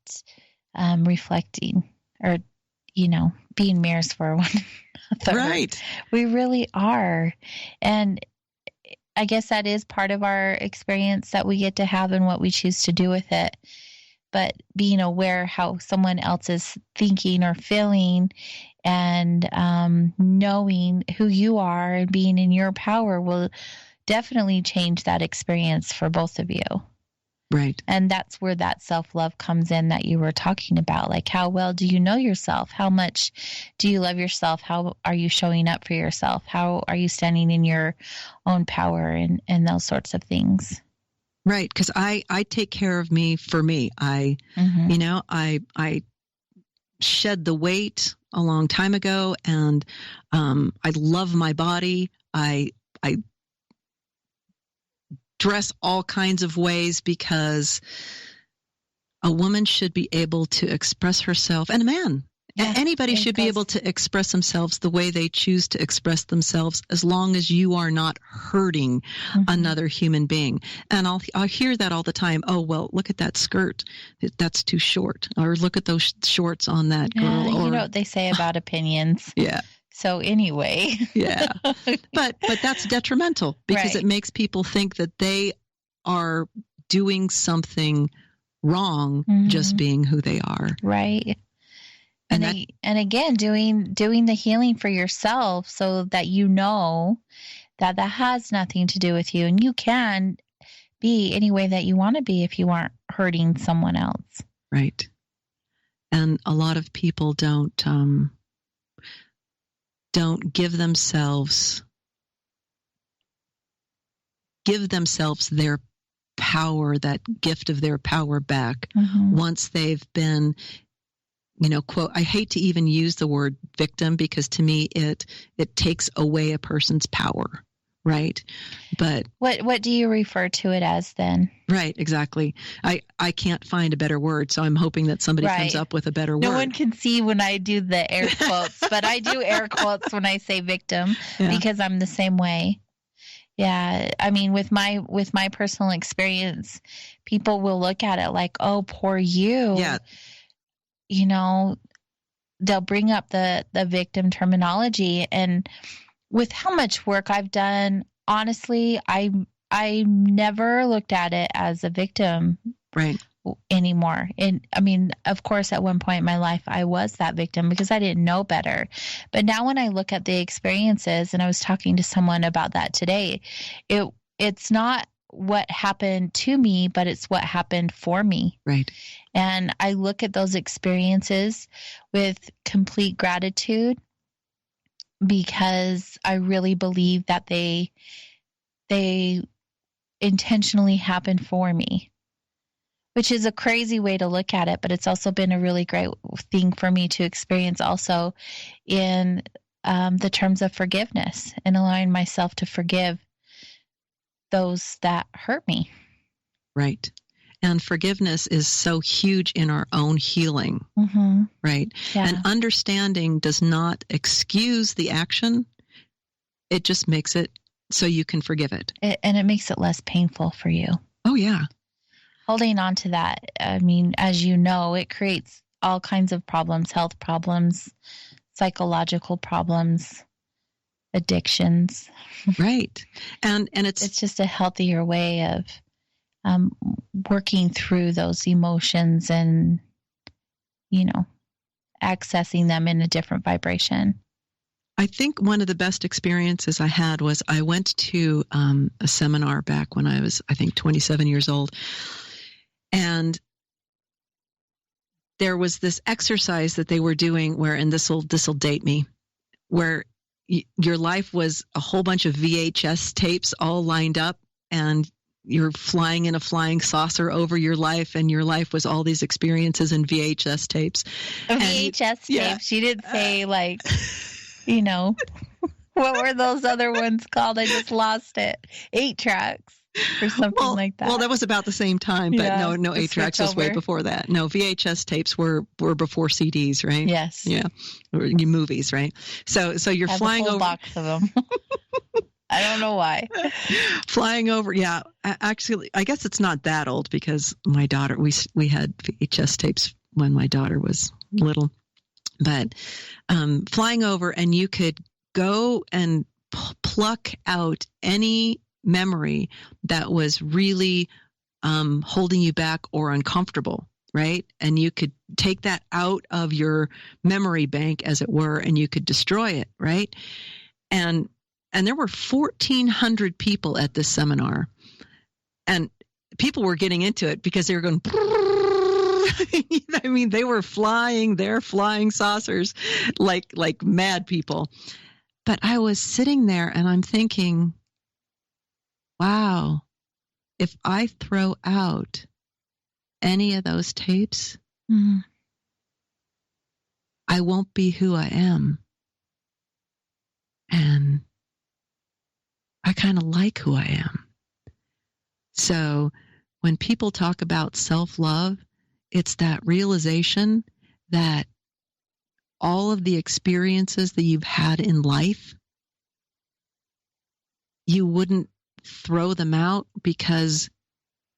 reflecting, or, being mirrors for one another. Right. We really are. And I guess that is part of our experience that we get to have and what we choose to do with it. But being aware how someone else is thinking or feeling, and knowing who you are and being in your power will definitely change that experience for both of you. Right. And that's where that self-love comes in that you were talking about. Like, how well do you know yourself? How much do you love yourself? How are you showing up for yourself? How are you standing in your own power and those sorts of things? Right. Because I take care of me for me. I shed the weight a long time ago, and I love my body. I dress all kinds of ways because a woman should be able to express herself, and a man. Yeah, Anybody should be able to express themselves the way they choose to express themselves, as long as you are not hurting another human being. And I'll hear that all the time. Oh, well, look at that skirt. That's too short. Or look at those shorts on that girl. You know what they say about opinions. Yeah. So anyway. Yeah. But that's detrimental, because it makes people think that they are doing something wrong just being who they are. Right. And again, doing the healing for yourself, so that you know that has nothing to do with you, and you can be any way that you want to be if you aren't hurting someone else. Right. And a lot of people don't give themselves their power, that gift of their power back once they've been, quote, I hate to even use the word victim, because to me it takes away a person's power, right? But what do you refer to it as then? Right, exactly. I can't find a better word, so I'm hoping that somebody comes up with a better word. No one can see when I do the air quotes, but I do air quotes when I say victim, because I'm the same way. Yeah, I mean, with my personal experience, people will look at it like, "Oh, poor you." Yeah. They'll bring up the victim terminology, and with how much work I've done, honestly, I never looked at it as a victim anymore. And I mean, of course, at one point in my life, I was that victim because I didn't know better. But now when I look at the experiences, and I was talking to someone about that today, it's not what happened to me, but it's what happened for me. Right. And I look at those experiences with complete gratitude, because I really believe that they intentionally happened for me, which is a crazy way to look at it, but it's also been a really great thing for me to experience also in the terms of forgiveness, and allowing myself to forgive those that hurt me. Right. And forgiveness is so huge in our own healing, right? Yeah. And understanding does not excuse the action. It just makes it so you can forgive it. And it makes it less painful for you. Oh, yeah. Holding on to that, I mean, as you know, it creates all kinds of problems, health problems, psychological problems, addictions. Right. And it's just a healthier way of working through those emotions and, accessing them in a different vibration. I think one of the best experiences I had was I went to a seminar back when I was, I think, 27 years old. And there was this exercise that they were doing where, and this will date me, where your life was a whole bunch of VHS tapes all lined up, and you're flying in a flying saucer over your life, and your life was all these experiences in VHS tapes. VHS tapes. You didn't say what were those other ones called? I just lost it. 8-tracks or something like that. Well, that was about the same time, but no 8-tracks was way before that. No, VHS tapes were before CDs, right? Yes. Yeah. Or movies, right? So you're flying over. I have a whole box of them. I don't know why. Flying over, yeah. Actually, I guess it's not that old, because my daughter, we had VHS tapes when my daughter was little. But flying over, and you could go and pluck out any memory that was really holding you back or uncomfortable, right? And you could take that out of your memory bank, as it were, and you could destroy it, right? And there were 1,400 people at this seminar, and people were getting into it because they were going, I mean, they were flying their flying saucers like mad people. But I was sitting there and I'm thinking, wow, if I throw out any of those tapes, I won't be who I am. And I kind of like who I am. So when people talk about self-love, it's that realization that all of the experiences that you've had in life, you wouldn't throw them out because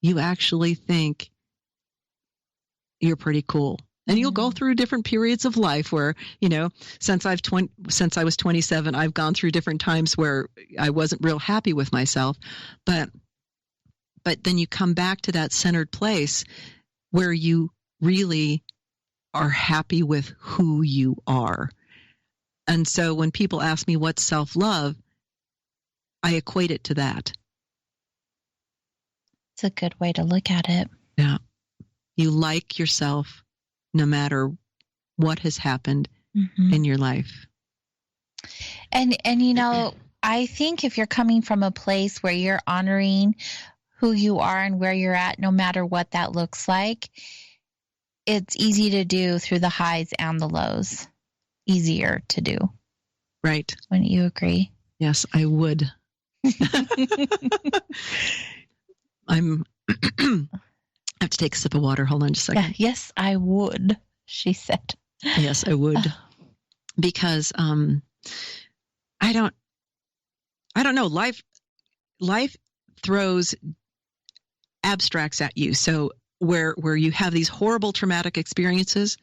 you actually think you're pretty cool. And you'll go through different periods of life where, since I was 27, I've gone through different times where I wasn't real happy with myself. But then you come back to that centered place where you really are happy with who you are. And so when people ask me what's self-love, I equate it to that. It's a good way to look at it. Yeah. You like yourself no matter what has happened in your life. And I think if you're coming from a place where you're honoring who you are and where you're at, no matter what that looks like, it's easy to do through the highs and the lows. Easier to do. Right. Wouldn't you agree? Yes, I would. I have to take a sip of water. Hold on just a second. Yeah, yes, I would, she said. Yes, I would. Because I don't know. Life throws abstracts at you. So where you have these horrible traumatic experiences,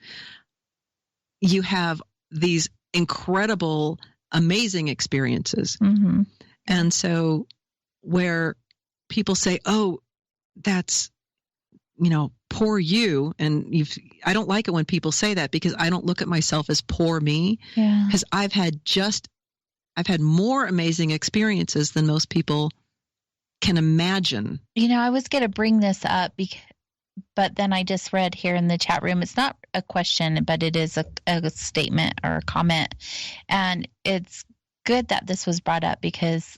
you have these incredible, amazing experiences. Mm-hmm. And so where people say, oh, that's, poor you. And I don't like it when people say that, because I don't look at myself as poor me. Yeah. Because I've had more amazing experiences than most people can imagine. I was going to bring this up, but then I just read here in the chat room, it's not a question, but it is a statement or a comment. And it's good that this was brought up, because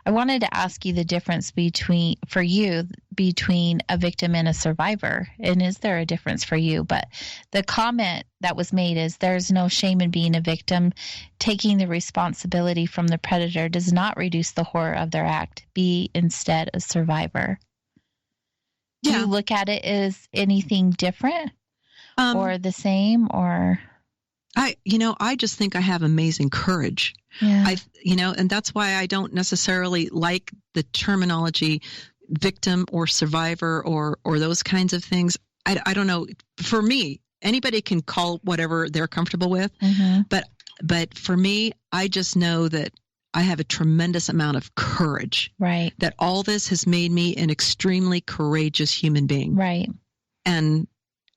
I wanted to ask you the difference between a victim and a survivor. And is there a difference for you? But the comment that was made is, there's no shame in being a victim. Taking the responsibility from the predator does not reduce the horror of their act. Be instead a survivor. Do you look at it as anything different or the same, or? I just think I have amazing courage. Yeah. And that's why I don't necessarily like the terminology victim or survivor or those kinds of things. I don't know. For me, anybody can call whatever they're comfortable with. Mm-hmm. But for me, I just know that I have a tremendous amount of courage. Right. That all this has made me an extremely courageous human being. Right. And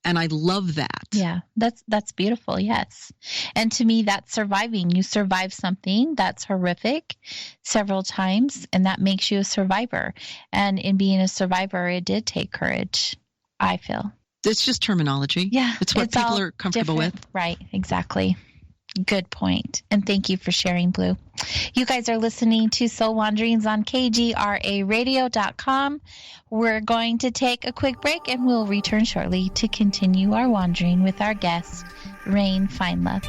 I love that. Yeah, that's beautiful. Yes. And to me, that's surviving. You survive something that's horrific several times, and that makes you a survivor. And in being a survivor, it did take courage, I feel. It's just terminology. Yeah. It's what people are comfortable with. Right. Exactly. Good point. And thank you for sharing, Blue. You guys are listening to Soul Wanderings on KGRAradio.com. We're going to take a quick break, and we'll return shortly to continue our wandering with our guest, Rain Finelove.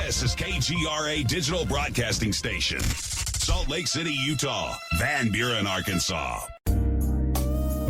This is KGRA Digital Broadcasting Station, Salt Lake City, Utah, Van Buren, Arkansas.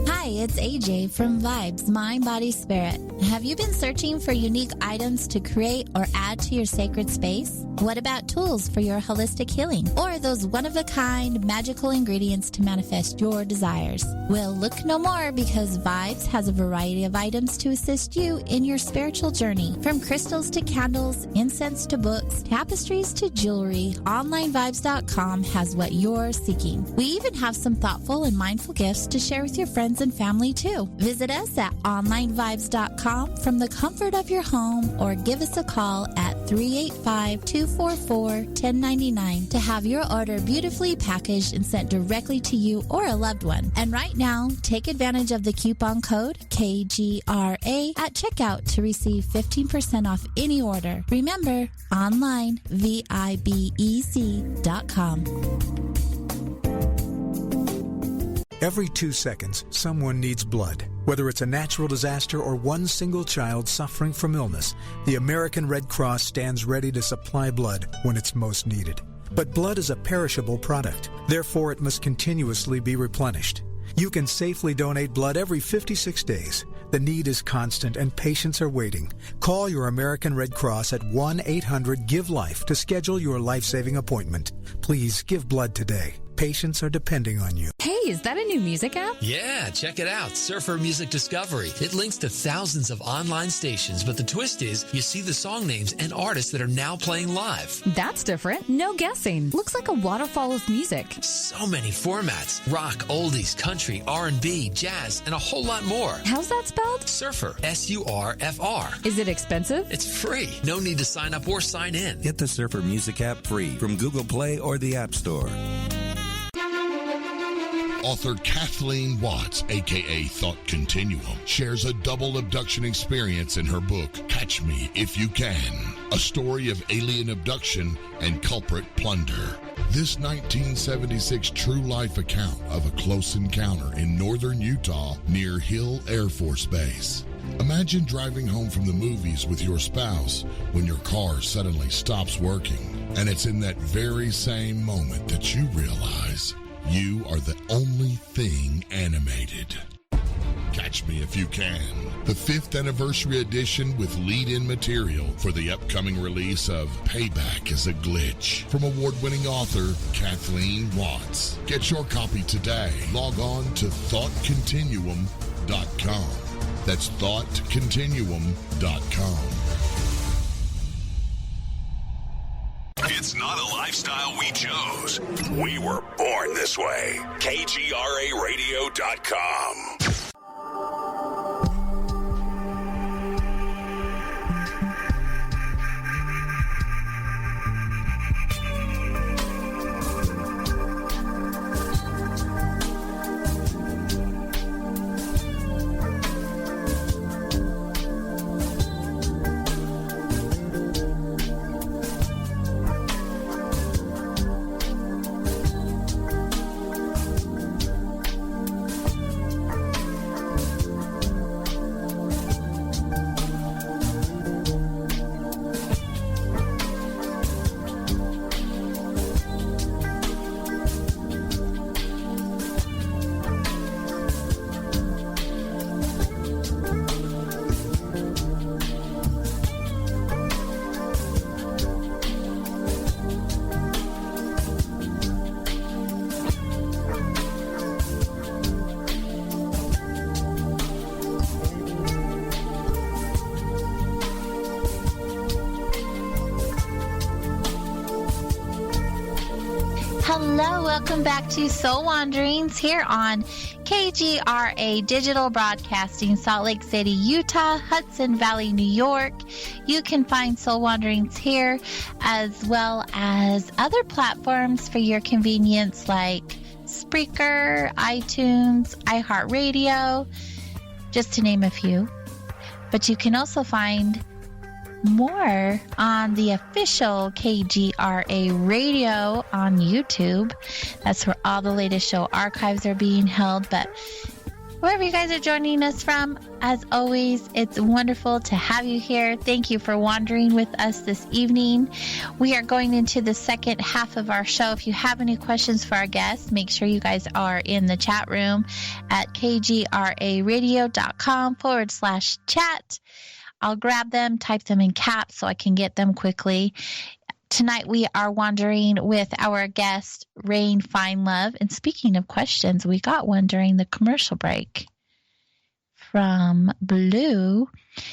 Hi, it's AJ from Vibes, Mind, Body, Spirit. Have you been searching for unique items to create or add to your sacred space? What about tools for your holistic healing, or those one-of-a-kind magical ingredients to manifest your desires? Well, look no more, because Vibes has a variety of items to assist you in your spiritual journey. From crystals to candles, incense to books, tapestries to jewelry, OnlineVibes.com has what you're seeking. We even have some thoughtful and mindful gifts to share with your friends and family too. Visit us at OnlineVibes.com from the comfort of your home, or give us a call at 385-244-1099 to have your order beautifully packaged and sent directly to you or a loved one. And right now, take advantage of the coupon code KGRA at checkout to receive 15% off any order. Remember, online, VIBEC.com. Every 2 seconds, someone needs blood. Whether it's a natural disaster or one single child suffering from illness, the American Red Cross stands ready to supply blood when it's most needed. But blood is a perishable product. Therefore, it must continuously be replenished. You can safely donate blood every 56 days. The need is constant and patients are waiting. Call your American Red Cross at 1-800-GIVE-LIFE to schedule your life-saving appointment. Please give blood today. Patients are depending on you. Hey, is that a new music app? Yeah, check it out. Surfer Music Discovery. It links to thousands of online stations, but the twist is you see the song names and artists that are now playing live. That's different. No guessing. Looks like a waterfall of music. So many formats. Rock, oldies, country, R&B, jazz, and a whole lot more. How's that spelled? Surfer. S-U-R-F-R. Is it expensive? It's free. No need to sign up or sign in. Get the Surfer Music app free from Google Play or the App Store. Author Kathleen Watts, a.k.a. Thought Continuum, shares a double abduction experience in her book, Catch Me If You Can, a story of alien abduction and culprit plunder. This 1976 true life account of a close encounter in northern Utah near Hill Air Force Base. Imagine driving home from the movies with your spouse when your car suddenly stops working, and it's in that very same moment that you realize you are the only thing animated. Catch Me If You Can, the 5th anniversary edition with lead-in material for the upcoming release of Payback is a Glitch from award-winning author Kathleen Watts. Get your copy today. Log on to thoughtcontinuum.com. That's thoughtcontinuum.com. It's not a lifestyle we chose. We were born this way. KGRARadio.com. Hello, welcome back to Soul Wanderings here on KGRA Digital Broadcasting, Salt Lake City, Utah, Hudson Valley, New York. You can find Soul Wanderings here as well as other platforms for your convenience like Spreaker, iTunes, iHeartRadio, just to name a few. But you can also find more on the official KGRA radio on YouTube. That's where all the latest show archives are being held. But wherever you guys are joining us from, as always, it's wonderful to have you here. Thank you for wandering with us this evening. We are going into the second half of our show. If you have any questions for our guests, make sure you guys are in the chat room at kgraradio.com/chat. I'll grab them, type them in caps so I can get them quickly. Tonight we are wandering with our guest, Rain Finelove. And speaking of questions, we got one during the commercial break from Blue.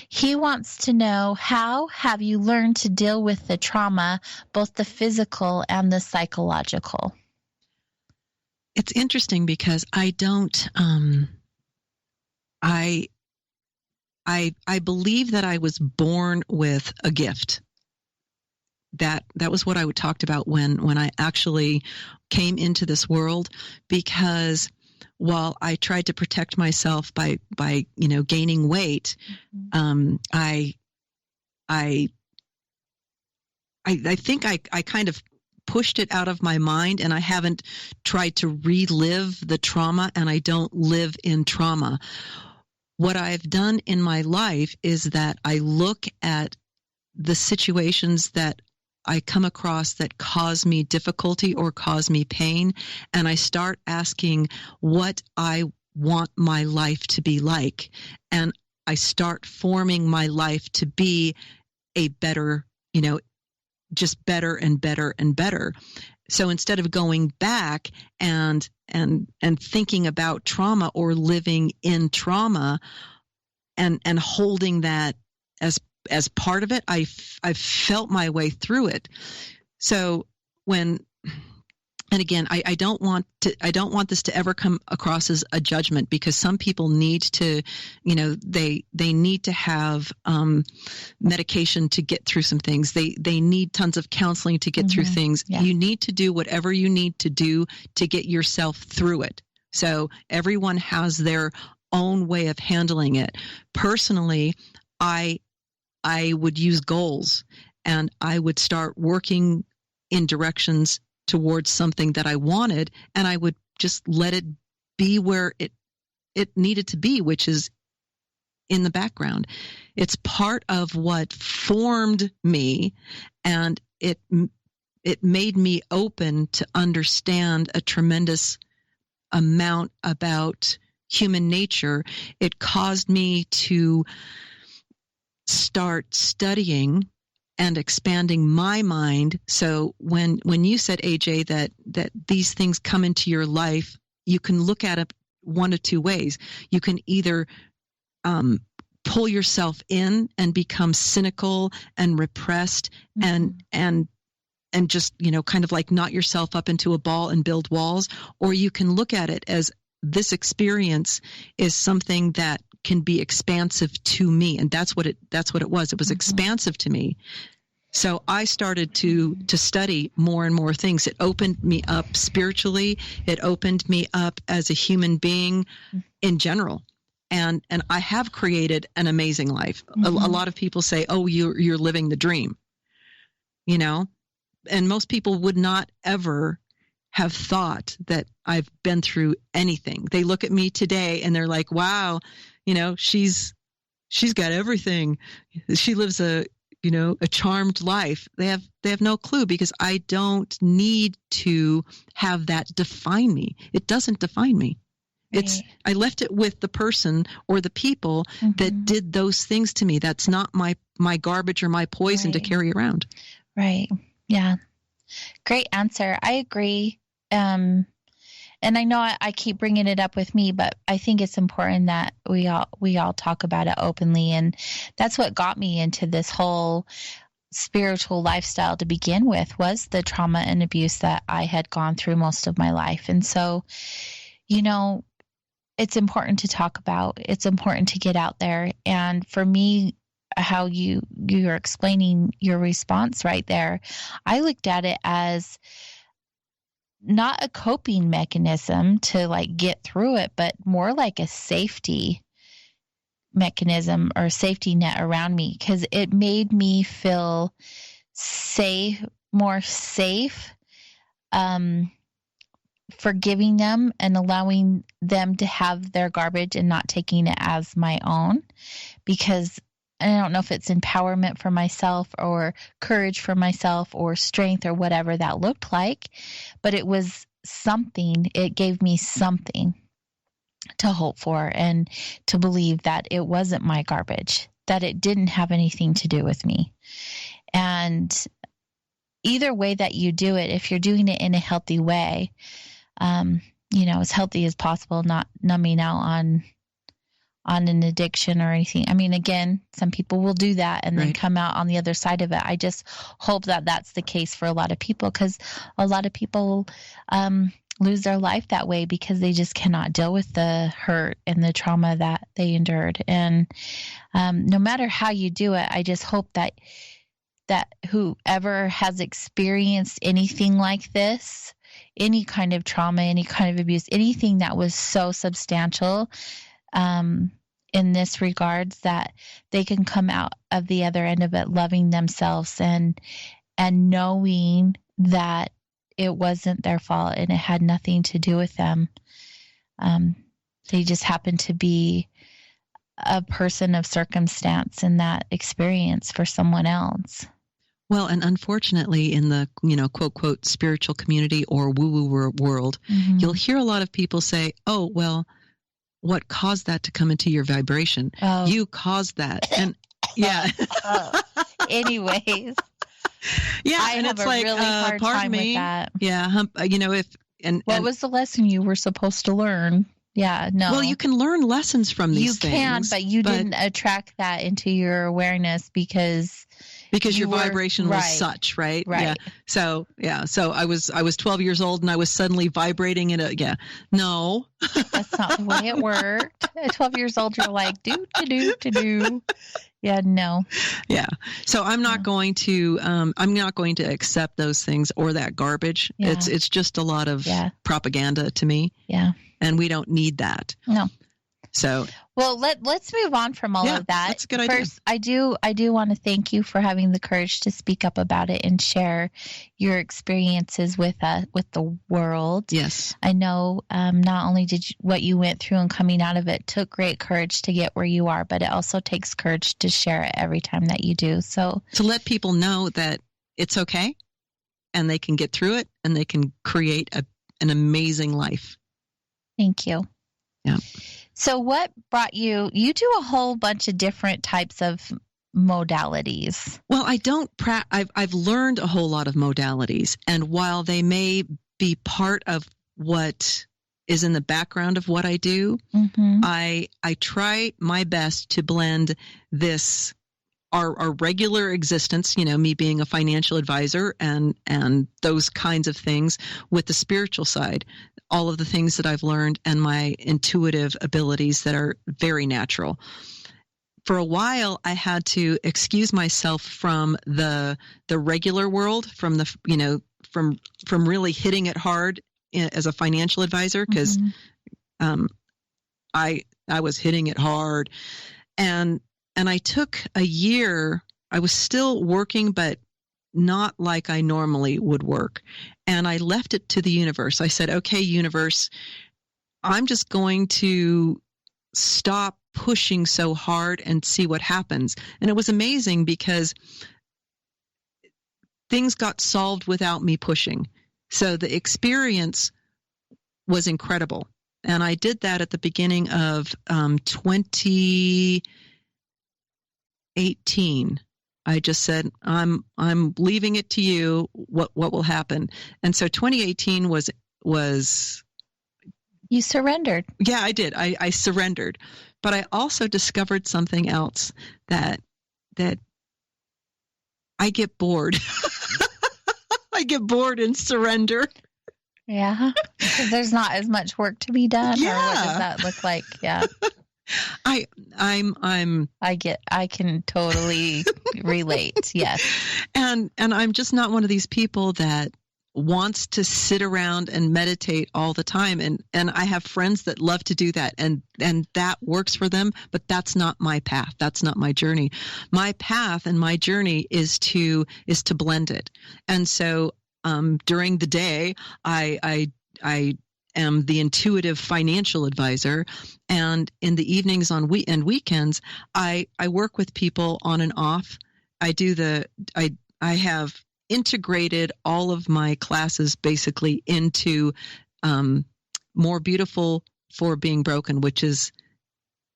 He wants to know, how have you learned to deal with the trauma, both the physical and the psychological? It's interesting because I don't, I believe that I was born with a gift. That was what I talked about when I actually came into this world, because while I tried to protect myself by gaining weight, I think I kind of pushed it out of my mind, and I haven't tried to relive the trauma, and I don't live in trauma. What I've done in my life is that I look at the situations that I come across that cause me difficulty or cause me pain, and I start asking what I want my life to be like, and I start forming my life to be a better, just better and better and better. So instead of going back and thinking about trauma or living in trauma and holding that as part of it, I've felt my way through it. So and again, I don't want this to ever come across as a judgment, because some people need to, they need to have medication to get through some things. They need tons of counseling to get through things. Yeah. You need to do whatever you need to do to get yourself through it. So everyone has their own way of handling it. Personally, I would use goals, and I would start working in directions towards something that I wanted, and I would just let it be where it needed to be, which is in the background. It's part of what formed me, and it made me open to understand a tremendous amount about human nature. It caused me to start studying and expanding my mind. So when you said, AJ, that these things come into your life, you can look at it one of two ways. You can either pull yourself in and become cynical and repressed and just, kind of like knot yourself up into a ball and build walls, or you can look at it as this experience is something that can be expansive to me. And that's what it was. It was expansive to me. So I started to study more and more things. It opened me up spiritually. It opened me up as a human being in general. And I have created an amazing life. A lot of people say, oh, you're living the dream, and most people would not ever have thought that I've been through anything. They look at me today and they're like, wow, she's got everything. She lives a charmed life. They have no clue, because I don't need to have that define me. It doesn't define me. Right. I left it with the person or the people that did those things to me. That's not my garbage or my poison to carry around. Right. Yeah. Great answer. I agree. And I know I keep bringing it up with me, but I think it's important that we all talk about it openly. And that's what got me into this whole spiritual lifestyle to begin with, was the trauma and abuse that I had gone through most of my life. And so, it's important to talk about. It's important to get out there. And for me, how you're explaining your response right there, I looked at it as not a coping mechanism to get through it, but more like a safety mechanism or safety net around me, because it made me feel more safe, forgiving them and allowing them to have their garbage and not taking it as my own, because I don't know if it's empowerment for myself or courage for myself or strength or whatever that looked like, but it was something. It gave me something to hope for and to believe that it wasn't my garbage, that it didn't have anything to do with me. And either way that you do it, if you're doing it in a healthy way, as healthy as possible, not numbing out on an addiction or anything. I mean, again, some people will do that and then come out on the other side of it. I just hope that that's the case for a lot of people, because a lot of people lose their life that way because they just cannot deal with the hurt and the trauma that they endured. And no matter how you do it, I just hope that whoever has experienced anything like this, any kind of trauma, any kind of abuse, anything that was so substantial, in this regards, that they can come out of the other end of it loving themselves and knowing that it wasn't their fault and it had nothing to do with them. They just happened to be a person of circumstance in that experience for someone else. Well, and unfortunately, in the, quote, quote, spiritual community or woo-woo world, you'll hear a lot of people say, oh, well, what caused that to come into your vibration? Oh. You caused that. And yeah. Anyways. Yeah. I and have it's a like, really hard time with that. Yeah. What was the lesson you were supposed to learn? Yeah, no. Well, you can learn lessons from these things. You can, but you didn't attract that into your awareness because your vibration was such, right? Right. Yeah. So I was 12 years old and I was suddenly vibrating in no. That's not the way it worked. At 12 years old, you're like, do. Yeah, no. Yeah. So I'm not going to accept those things or that garbage. Yeah. It's just a lot of propaganda to me. Yeah. And we don't need that. No. So, well, let's move on from all of that. That's a good idea. First, I do want to thank you for having the courage to speak up about it and share your experiences with the world. Yes. I know not only did what you went through and coming out of it took great courage to get where you are, but it also takes courage to share it every time that you do. So to let people know that it's okay and they can get through it and they can create an amazing life. Thank you. Yeah. So what brought you do a whole bunch of different types of modalities. Well, I've learned a whole lot of modalities. And while they may be part of what is in the background of what I do, I try my best to blend this, our regular existence, me being a financial advisor and those kinds of things with the spiritual side, all of the things that I've learned and my intuitive abilities that are very natural. For a while, I had to excuse myself from the regular world, from the, from really hitting it hard as a financial advisor, because I was hitting it hard. And I took a year. I was still working, but not like I normally would work. And I left it to the universe. I said, okay, universe, I'm just going to stop pushing so hard and see what happens. And it was amazing because things got solved without me pushing. So the experience was incredible. And I did that at the beginning of 2018. I just said, I'm leaving it to you. What will happen? And so 2018 was you surrendered. Yeah, I did. I surrendered. But I also discovered something else that I get bored. I get bored and surrender. Yeah. Because there's not as much work to be done. Yeah. Or what does that look like? Yeah. I can totally relate. Yes. And I'm just not one of these people that wants to sit around and meditate all the time. And I have friends that love to do that and that works for them, but that's not my path. That's not my journey. My path and my journey is to blend it. And so, during the day, I am the intuitive financial advisor, and in the evenings and weekends, I work with people on and off. I have integrated all of my classes basically into More Beautiful for Being Broken, which is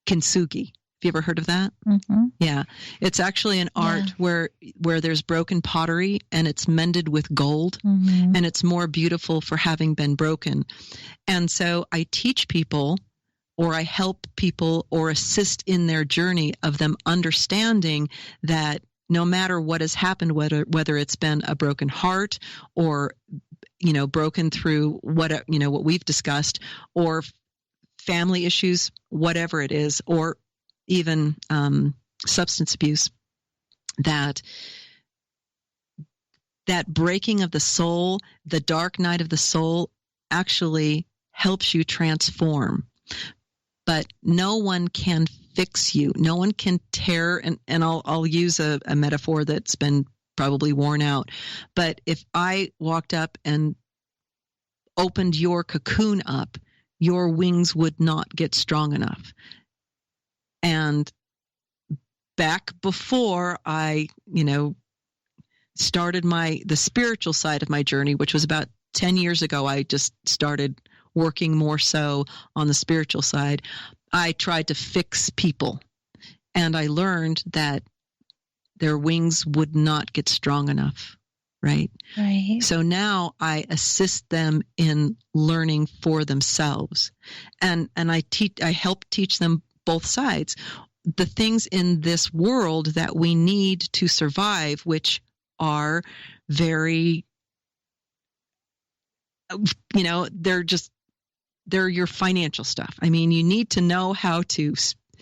kintsugi. Have you ever heard of that? Mm-hmm. Yeah. It's actually an art where there's broken pottery and it's mended with gold, and it's more beautiful for having been broken. And so I teach people, or I help people, or assist in their journey of them understanding that no matter what has happened, whether it's been a broken heart or, broken through what we've discussed, or family issues, whatever it is, or even substance abuse, that breaking of the soul, the dark night of the soul, actually helps you transform. But no one can fix you. No one can tear, and I'll use a metaphor that's been probably worn out. But if I walked up and opened your cocoon up, your wings would not get strong enough. And back before I, started the spiritual side of my journey, which was about 10 years ago, I just started working more so on the spiritual side. I tried to fix people, and I learned that their wings would not get strong enough. Right. So now I assist them in learning for themselves, and I help teach them both sides. The things in this world that we need to survive, which are very, they're your financial stuff. I mean, you need to know how to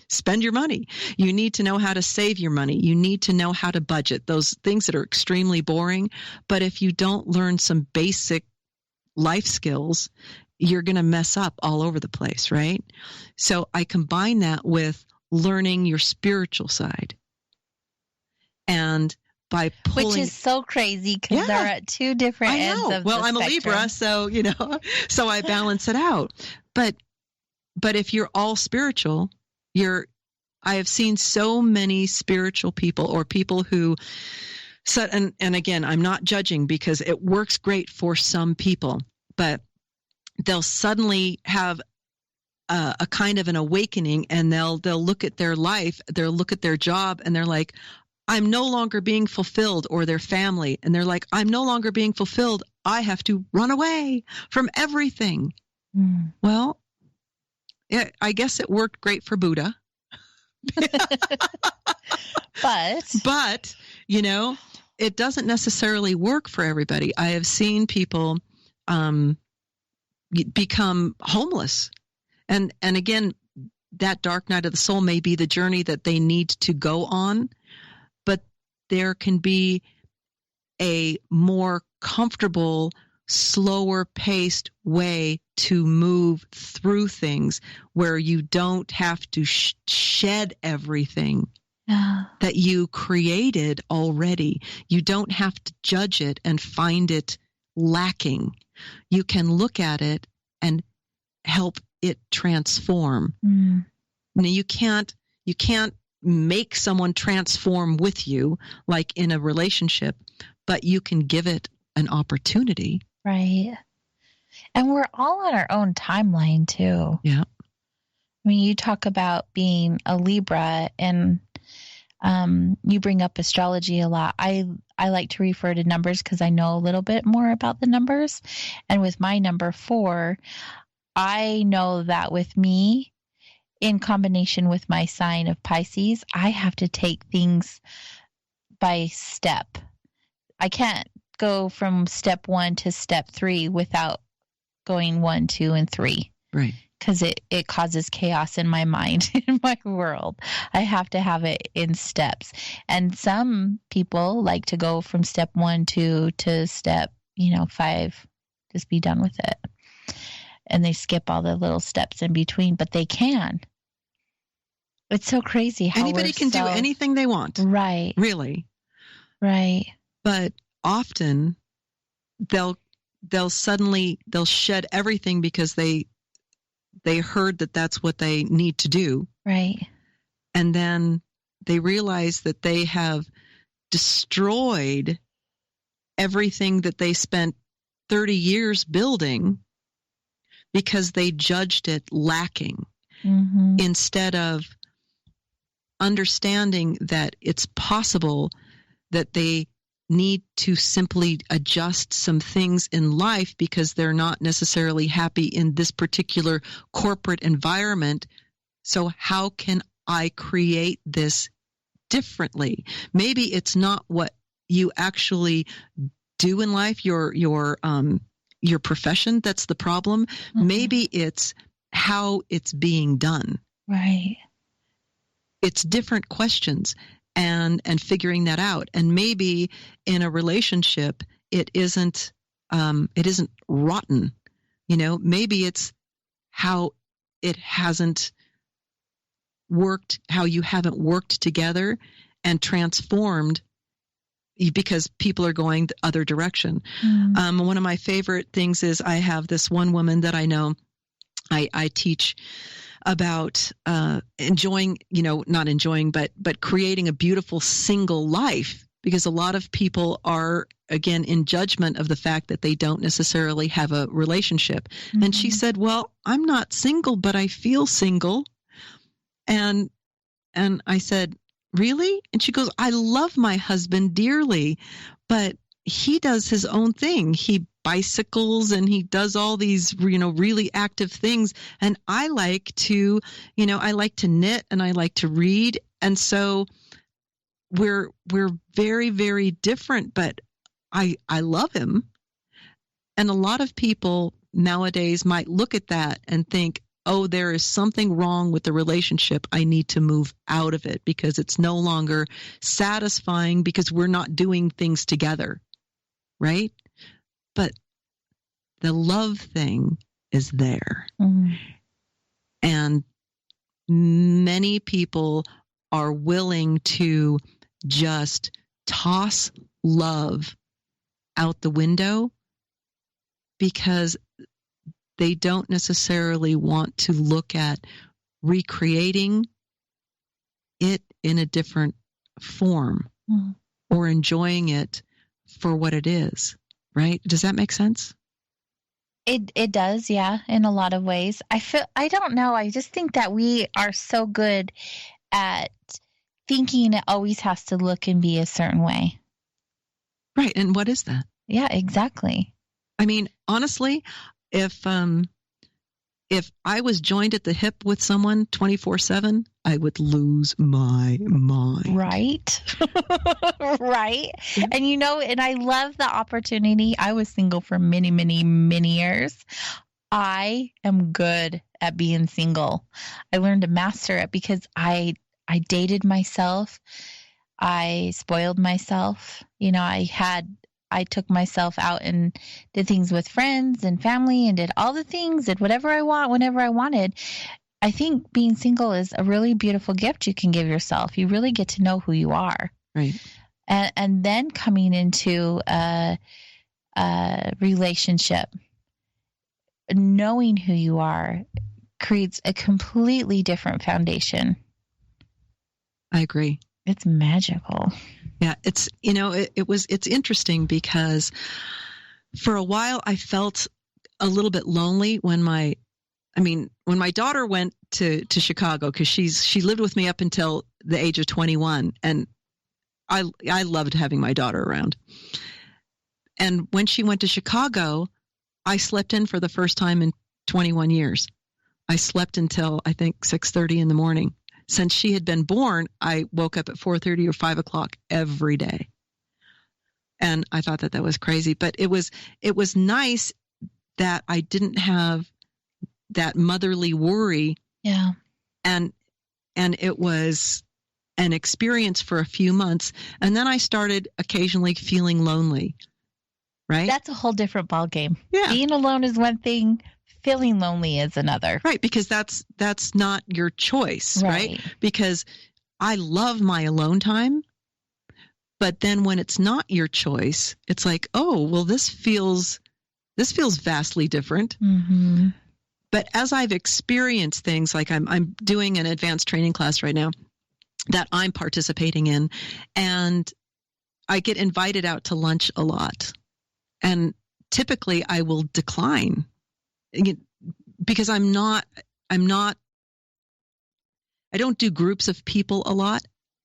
spend your money. You need to know how to save your money. You need to know how to budget, those things that are extremely boring. But if you don't learn some basic life skills, you're going to mess up all over the place, right? So I combine that with learning your spiritual side. And by pulling... Which is so crazy because they're at two different ends of the spectrum. Well, I'm a Libra, so, so I balance it out. But if you're all spiritual... I have seen so many spiritual people or people who said, and again, I'm not judging because it works great for some people, but they'll suddenly have a kind of an awakening, and they'll look at their life, they'll look at their job, and they're like, I'm no longer being fulfilled, or their family, and they're like, I'm no longer being fulfilled. I have to run away from everything. Well, I guess it worked great for Buddha. But, it doesn't necessarily work for everybody. I have seen people become homeless. And again, that dark night of the soul may be the journey that they need to go on, but there can be a more comfortable, slower paced way to move through things where you don't have to shed everything that you created already. You don't have to judge it and find it lacking. You can look at it and help it transform. Now, you can't make someone transform with you like in a relationship, but you can give it an opportunity. Right. And we're all on our own timeline too. Yeah. I mean, you talk about being a Libra, and you bring up astrology a lot. I like to refer to numbers because I know a little bit more about the numbers. And with my number 4, I know that with me, in combination with my sign of Pisces, I have to take things by step. I can't go from step 1 to step 3 without going 1, 2, and 3. Right. Because it causes chaos in my mind, in my world. I have to have it in steps. And some people like to go from step 1, 2 to step, 5, just be done with it. And they skip all the little steps in between, but they can. It's so crazy how anybody can do anything they want. Right. Really. Right. But often they'll shed everything because they heard that that's what they need to do. Right. And then they realize that they have destroyed everything that they spent 30 years building because they judged it lacking, instead of understanding that it's possible that they need to simply adjust some things in life because they're not necessarily happy in this particular corporate environment. So how can I create this differently? Maybe it's not what you actually do in life, your profession, that's the problem. Maybe it's how it's being done. Right. It's different questions. And figuring that out. And maybe in a relationship, it isn't rotten. Maybe it's how it hasn't worked, how you haven't worked together and transformed because people are going the other direction. One of my favorite things is I have this one woman that I know. I teach about enjoying, not enjoying, but creating a beautiful single life, because a lot of people are, again, in judgment of the fact that they don't necessarily have a relationship. And she said, well, I'm not single, but I feel single. And I said, really? And she goes, I love my husband dearly, but he does his own thing. He bicycles and he does all these, really active things. And I like to, I like to knit and I like to read. And so we're very, very different, but I love him. And a lot of people nowadays might look at that and think, oh, there is something wrong with the relationship. I need to move out of it because it's no longer satisfying because we're not doing things together, right? But the love thing is there. And many people are willing to just toss love out the window because they don't necessarily want to look at recreating it in a different form or enjoying it for what it is, right? Does that make sense? It does, yeah, in a lot of ways. I don't know. I just think that we are so good at thinking it always has to look and be a certain way. Right. And what is that? Yeah, exactly. I mean, honestly, if I was joined at the hip with someone 24/7, I would lose my mind. Right. Right. Yeah. And and I love the opportunity. I was single for many, many, many years. I am good at being single. I learned to master it because I dated myself. I spoiled myself. I took myself out and did things with friends and family and did all the things, did whatever I want, whenever I wanted. I think being single is a really beautiful gift you can give yourself. You really get to know who you are. Right. And then coming into a relationship, knowing who you are creates a completely different foundation. I agree. It's magical. Yeah, it's it's interesting because for a while I felt a little bit lonely when my daughter went to Chicago, because she lived with me up until the age of 21, and I loved having my daughter around. And when she went to Chicago, I slept in for the first time in 21 years. I slept until I think 6:30 in the morning. Since she had been born, I woke up at 4:30 or 5 o'clock every day. And I thought that was crazy, but it was nice that I didn't have that motherly worry. Yeah. And it was an experience for a few months. And then I started occasionally feeling lonely. Right? That's a whole different ballgame. Yeah. Being alone is one thing. Feeling lonely is another. Right, because that's not your choice, right? Because I love my alone time, but then when it's not your choice, it's like, oh, well, this feels vastly different. Mm-hmm. But as I've experienced things, like I'm doing an advanced training class right now that I'm participating in, and I get invited out to lunch a lot, and typically I will decline. Because I don't do groups of people a lot,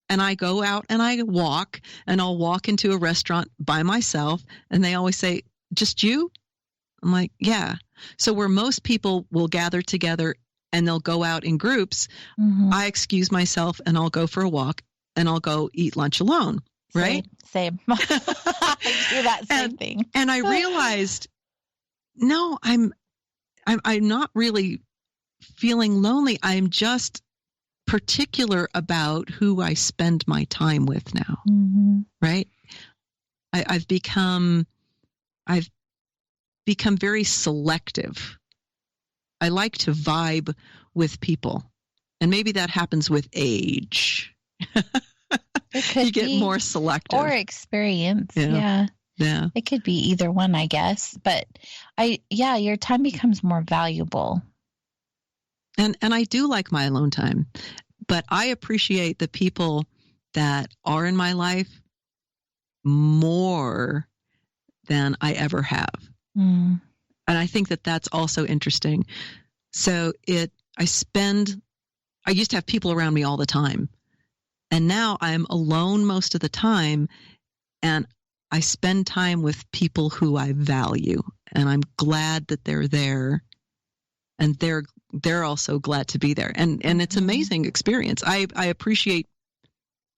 and I go out and I walk, and I'll walk into a restaurant by myself, and they always say, just you? I'm like, yeah. So where most people will gather together and they'll go out in groups, I excuse myself and I'll go for a walk and I'll go eat lunch alone, right? Same. I do that same thing. And I realized, no, I'm not really feeling lonely. I'm just particular about who I spend my time with now, right? I've become very selective. I like to vibe with people, and maybe that happens with age. You get more selective. Or experience. Yeah. It could be either one, I guess. But your time becomes more valuable. And I do like my alone time, but I appreciate the people that are in my life more than I ever have. And I think that that's also interesting. So I used to have people around me all the time. And now I'm alone most of the time. And I spend time with people who I value. And I'm glad that they're there. And they're also glad to be there. And it's an amazing experience. I appreciate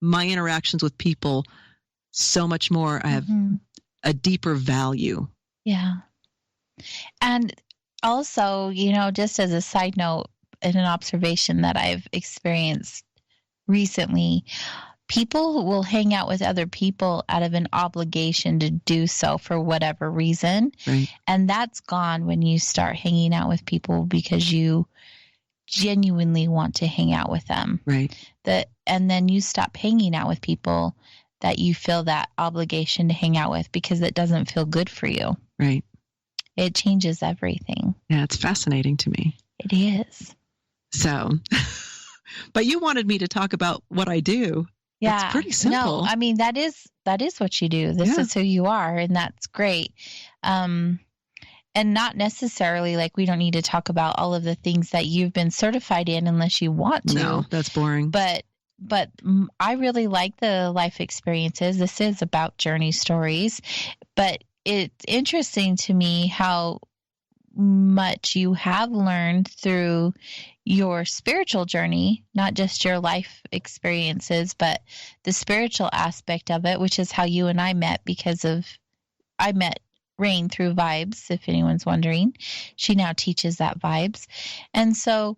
my interactions with people so much more. I have a deeper value. Yeah. And also, just as a side note and an observation that I've experienced recently, people will hang out with other people out of an obligation to do so for whatever reason. Right. And that's gone when you start hanging out with people because you genuinely want to hang out with them. Right. And then you stop hanging out with people that you feel that obligation to hang out with because it doesn't feel good for you. Right. It changes everything. Yeah, it's fascinating to me. It is. So, but you wanted me to talk about what I do. Yeah. It's pretty simple. No, I mean, that is what you do. This is who you are, and that's great. And not necessarily like we don't need to talk about all of the things that you've been certified in unless you want to. No, that's boring. But I really like the life experiences. This is about journey stories, but it's interesting to me how much you have learned through your spiritual journey, not just your life experiences, but the spiritual aspect of it, which is how you and I met I met Rain through Vibes, if anyone's wondering. She now teaches that Vibes. And so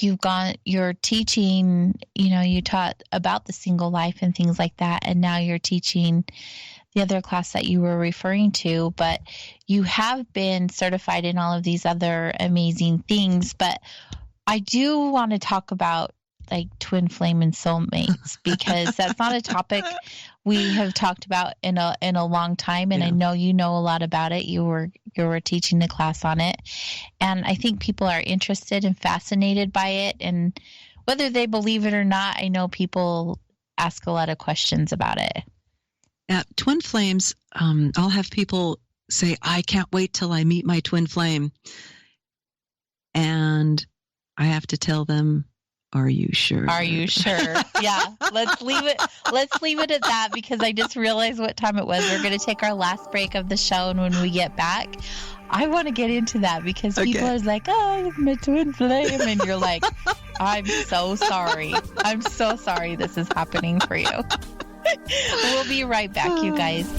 you're teaching, you taught about the single life and things like that. And now you're teaching the other class that you were referring to, but you have been certified in all of these other amazing things. But I do want to talk about like twin flame and soulmates because that's not a topic we have talked about in a long time. And I know you know a lot about it. You were teaching a class on it. And I think people are interested and fascinated by it. And whether they believe it or not, I know people ask a lot of questions about it. Twin flames, I'll have people say, I can't wait till I meet my twin flame. And I have to tell them, are you sure? Are you sure? Yeah. Let's leave it at that because I just realized what time it was. We're going to take our last break of the show. And when we get back, I want to get into that because people are like, oh, my twin flame. And you're like, I'm so sorry. I'm so sorry this is happening for you. We'll be right back, you guys.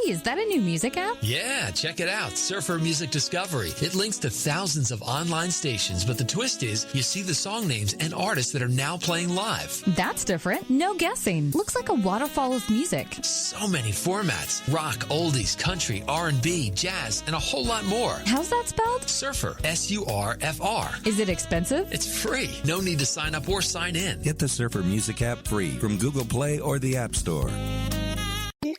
Is that a new music app? Yeah, check it out. Surfer Music Discovery. It links to thousands of online stations, but the twist is you see the song names and artists that are now playing live. That's different. No guessing. Looks like a waterfall of music. So many formats. Rock, oldies, country, R&B, jazz, and a whole lot more. How's that spelled? Surfer. S-U-R-F-R. Is it expensive? It's free. No need to sign up or sign in. Get the Surfer Music app free from Google Play or the App Store.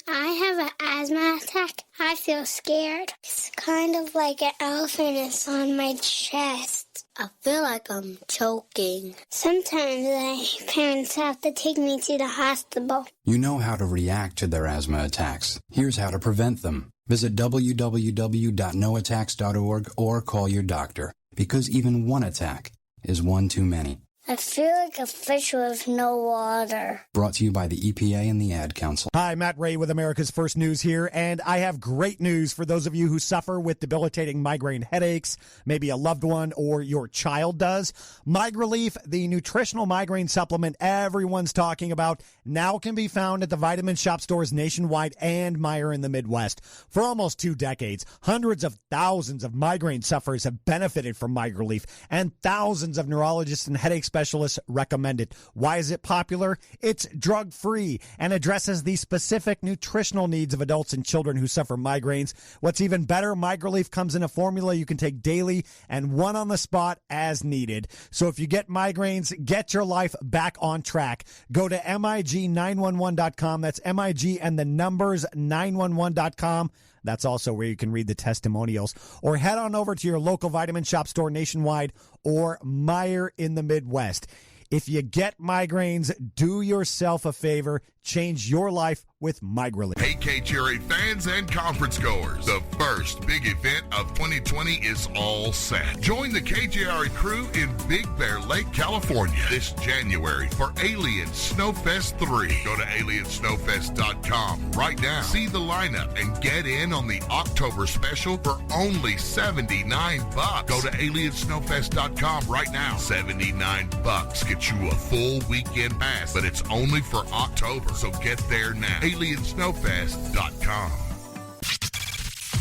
I have an asthma attack. I feel scared. It's kind of like an elephant is on my chest. I feel like I'm choking. Sometimes my parents have to take me to the hospital. You know how to react to their asthma attacks. Here's how to prevent them. Visit www.noattacks.org or call your doctor, because even one attack is one too many. I feel like a fish with no water. Brought to you by the EPA and the Ad Council. Hi, Matt Ray with America's First News here, and I have great news for those of you who suffer with debilitating migraine headaches, maybe a loved one or your child does. MigraLief, the nutritional migraine supplement everyone's talking about, now can be found at the vitamin shop stores nationwide and Meijer in the Midwest. For almost 2 decades, hundreds of thousands of migraine sufferers have benefited from MigraLief, and thousands of neurologists and headache specialists recommend it. Why is it popular? It's drug-free and addresses the specific nutritional needs of adults and children who suffer migraines. What's even better, MigraLief comes in a formula you can take daily and one on the spot as needed. So if you get migraines, get your life back on track. Go to MIG911.com. That's MIG and the numbers 911.com. That's also where you can read the testimonials. Or head on over to your local vitamin shop store nationwide or Meijer in the Midwest. If you get migraines, do yourself a favor. Change your life with MigraLief. Hey, KGRA fans and conference goers. The first big event of 2020 is all set. Join the KGRA crew in Big Bear Lake, California this January for Alien Snowfest 3. Go to aliensnowfest.com right now. See the lineup and get in on the October special for only $79. Go to aliensnowfest.com right now. $79 gets you a full weekend pass, but it's only for October. So get there now. aliensnowfest.com.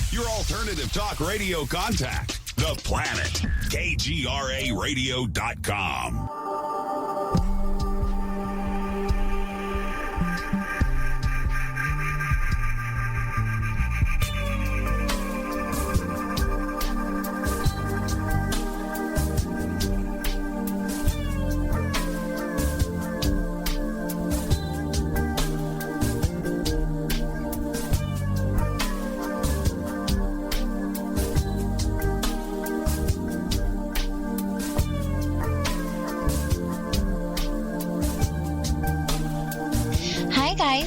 Your alternative talk radio contact, The Planet. KGRAradio.com.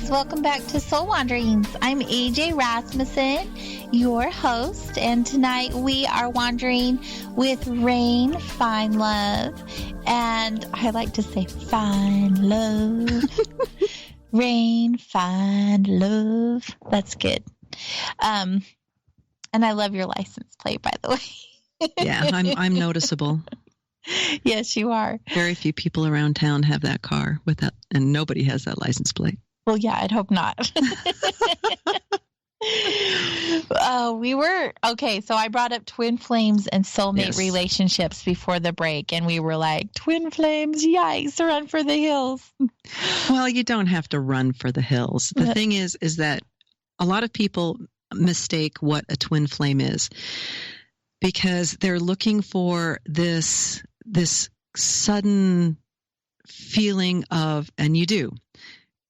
Welcome back to Soul Wanderings. I'm AJ Rasmussen, your host, and tonight we are wandering with Rain Finelove, and I like to say fine love. Rain Finelove. That's good. And I love your license plate, by the way. Yeah, I'm noticeable. Yes, you are. Very few people around town have that car with that, and nobody has that license plate. Well, yeah, I'd hope not. So I brought up twin flames and soulmate relationships before the break, and we were like, twin flames, yikes, run for the hills. Well, you don't have to run for the hills. The thing is that a lot of people mistake what a twin flame is because they're looking for this sudden feeling of, and you do.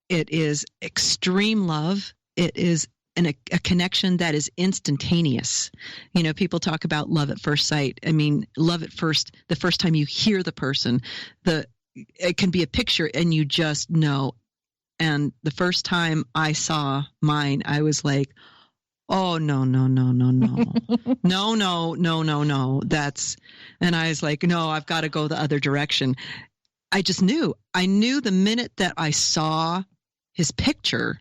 It is extreme love. It is a connection that is instantaneous. You know, people talk about love at first sight. I mean, love at first, the first time you hear the person, it can be a picture and you just know. And the first time I saw mine, I was like, oh, no. No. And I was like, no, I've got to go the other direction. I just knew. I knew the minute that I saw his picture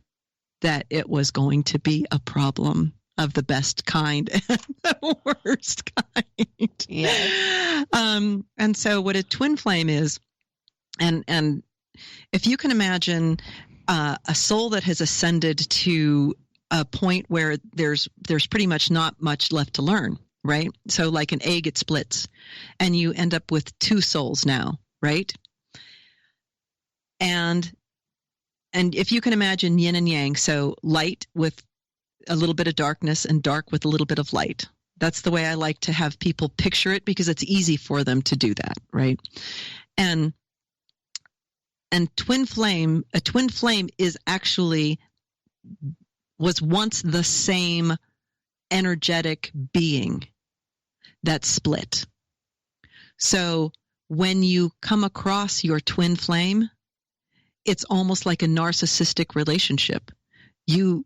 that it was going to be a problem of the best kind and the worst kind. Yeah. And so what a twin flame is, and if you can imagine a soul that has ascended to a point where there's pretty much not much left to learn, right? So like an egg, it splits, and you end up with 2 souls now, right? And if you can imagine yin and yang, so light with a little bit of darkness and dark with a little bit of light. That's the way I like to have people picture it because it's easy for them to do that, right? And a twin flame is actually was once the same energetic being that split. So when you come across your twin flame, it's almost like a narcissistic relationship. You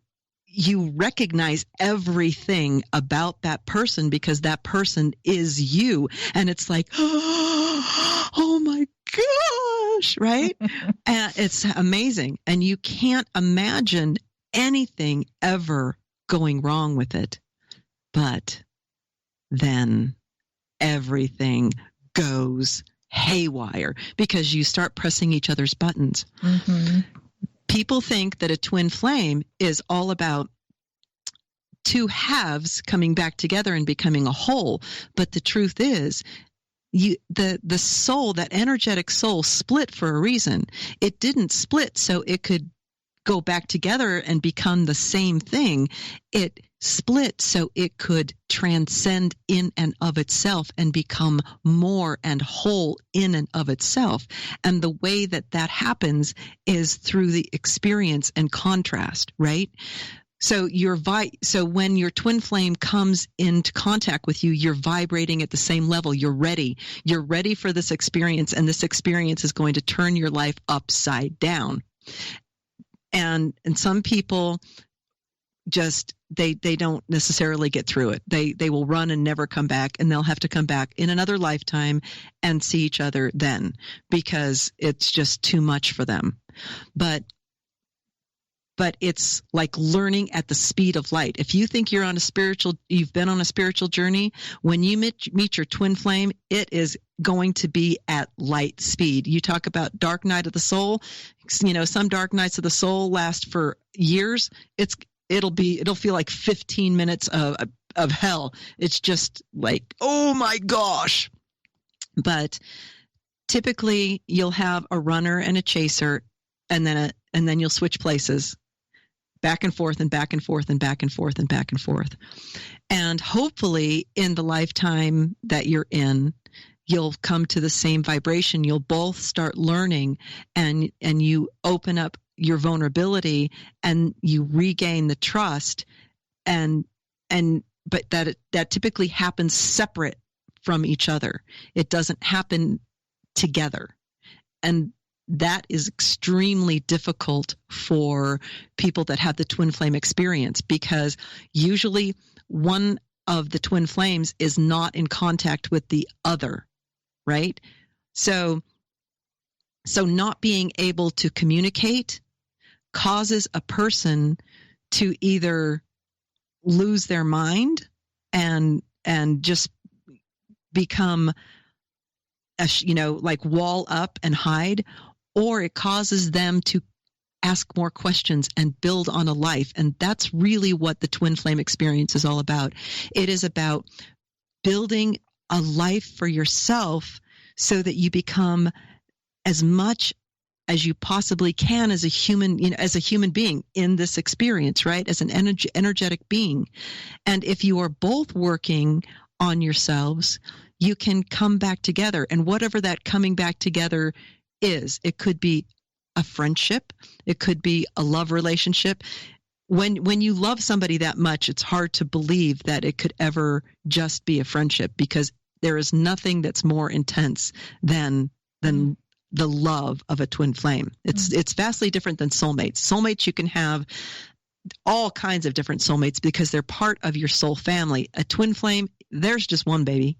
recognize everything about that person because that person is you. And it's like, oh my gosh, right? And it's amazing. And you can't imagine anything ever going wrong with it. But then everything goes haywire because you start pressing each other's buttons. Mm-hmm. People think that a twin flame is all about two halves coming back together and becoming a whole. But the truth is, the soul, that energetic soul, split for a reason. It didn't split so it could go back together and become the same thing. It split so it could transcend in and of itself and become more and whole in and of itself. And the way that happens is through the experience and contrast, right? So so when your twin flame comes into contact with you, you're vibrating at the same level. You're ready. You're ready for this experience, and this experience is going to turn your life upside down. And some people just they don't necessarily get through it. They will run and never come back, and they'll have to come back in another lifetime and see each other then, because it's just too much for them. But it's like learning at the speed of light. If you think you've been on a spiritual journey, when you meet your twin flame, it is going to be at light speed. You talk about dark night of the soul. Some dark nights of the soul last for years. It'll feel like 15 minutes of hell. It's just like, oh my gosh. But typically you'll have a runner and a chaser, and then you'll switch places. Back and forth and back and forth and back and forth and back and forth. And hopefully in the lifetime that you're in, you'll come to the same vibration. You'll both start learning, and you open up your vulnerability and you regain the trust. But that typically happens separate from each other. It doesn't happen together. And that is extremely difficult for people that have the twin flame experience, because usually one of the twin flames is not in contact with the other, right? So not being able to communicate causes a person to either lose their mind and just become like wall up and hide, or it causes them to ask more questions and build on a life. And that's really what the twin flame experience is all about. It is about building a life for yourself so that you become as much as you possibly can as a human being in this experience, right? As an energetic being. And if you are both working on yourselves, you can come back together. And whatever that coming back together is, it could be a friendship, it could be a love relationship. When you love somebody that much, it's hard to believe that it could ever just be a friendship, because there is nothing that's more intense than the love of a twin flame. It's vastly different than soulmates. Soulmates, you can have all kinds of different soulmates because they're part of your soul family. A twin flame, there's just one, baby.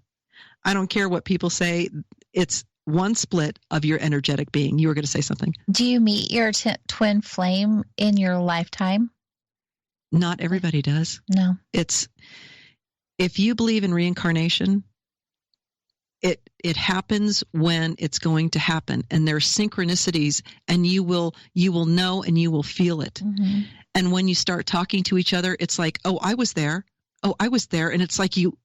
I don't care what people say. It's one split of your energetic being. You were going to say something. Do you meet your twin flame in your lifetime? Not everybody does. No. If you believe in reincarnation, it happens when it's going to happen, and there are synchronicities, and you will know and you will feel it. Mm-hmm. And when you start talking to each other, it's like, oh, I was there. Oh, I was there. And it's like you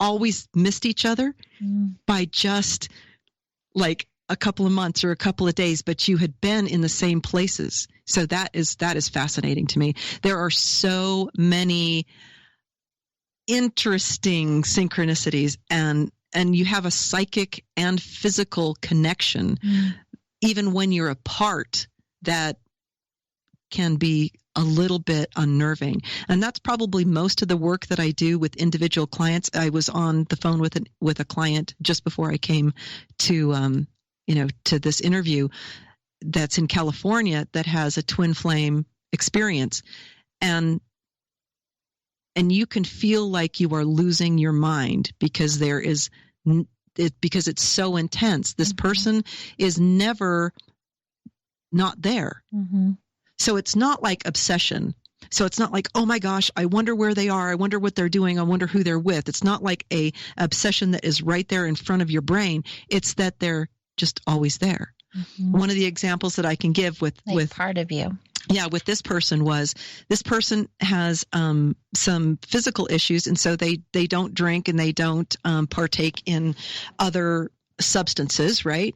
always missed each other by just like a couple of months or a couple of days, but you had been in the same places. So that is fascinating to me. There are so many interesting synchronicities, and you have a psychic and physical connection, even when you're apart, that can be a little bit unnerving. And that's probably most of the work that I do with individual clients. I was on the phone with a client just before I came to to this interview that's in California that has a twin flame experience, and you can feel like you are losing your mind because there is because it's so intense. This person is never not there. Mm-hmm. So it's not like obsession. So it's not like, oh my gosh, I wonder where they are. I wonder what they're doing. I wonder who they're with. It's not like a obsession that is right there in front of your brain. It's that they're just always there. Mm-hmm. One of the examples that I can give with part of you. Yeah, with this person was, this person has some physical issues, and so they don't drink and they don't partake in other substances, right?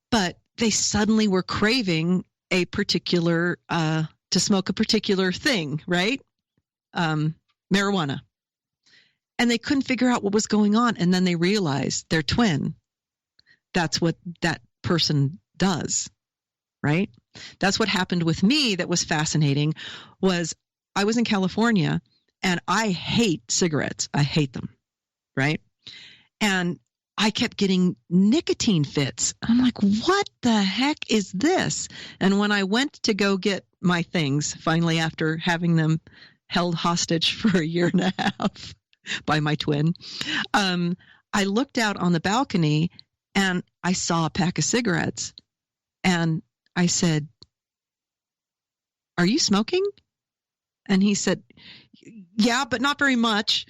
But they suddenly were craving a particular to smoke a particular thing, right? Marijuana. And they couldn't figure out what was going on. And then they realized they're twin. That's what that person does, right? That's what happened with me that was fascinating. Was I was in California and I hate cigarettes. I hate them, right? And I kept getting nicotine fits. I'm like, what the heck is this? And when I went to go get my things, finally after having them held hostage for a year and a half by my twin, I looked out on the balcony and I saw a pack of cigarettes. And I said, are you smoking? And he said, yeah, but not very much.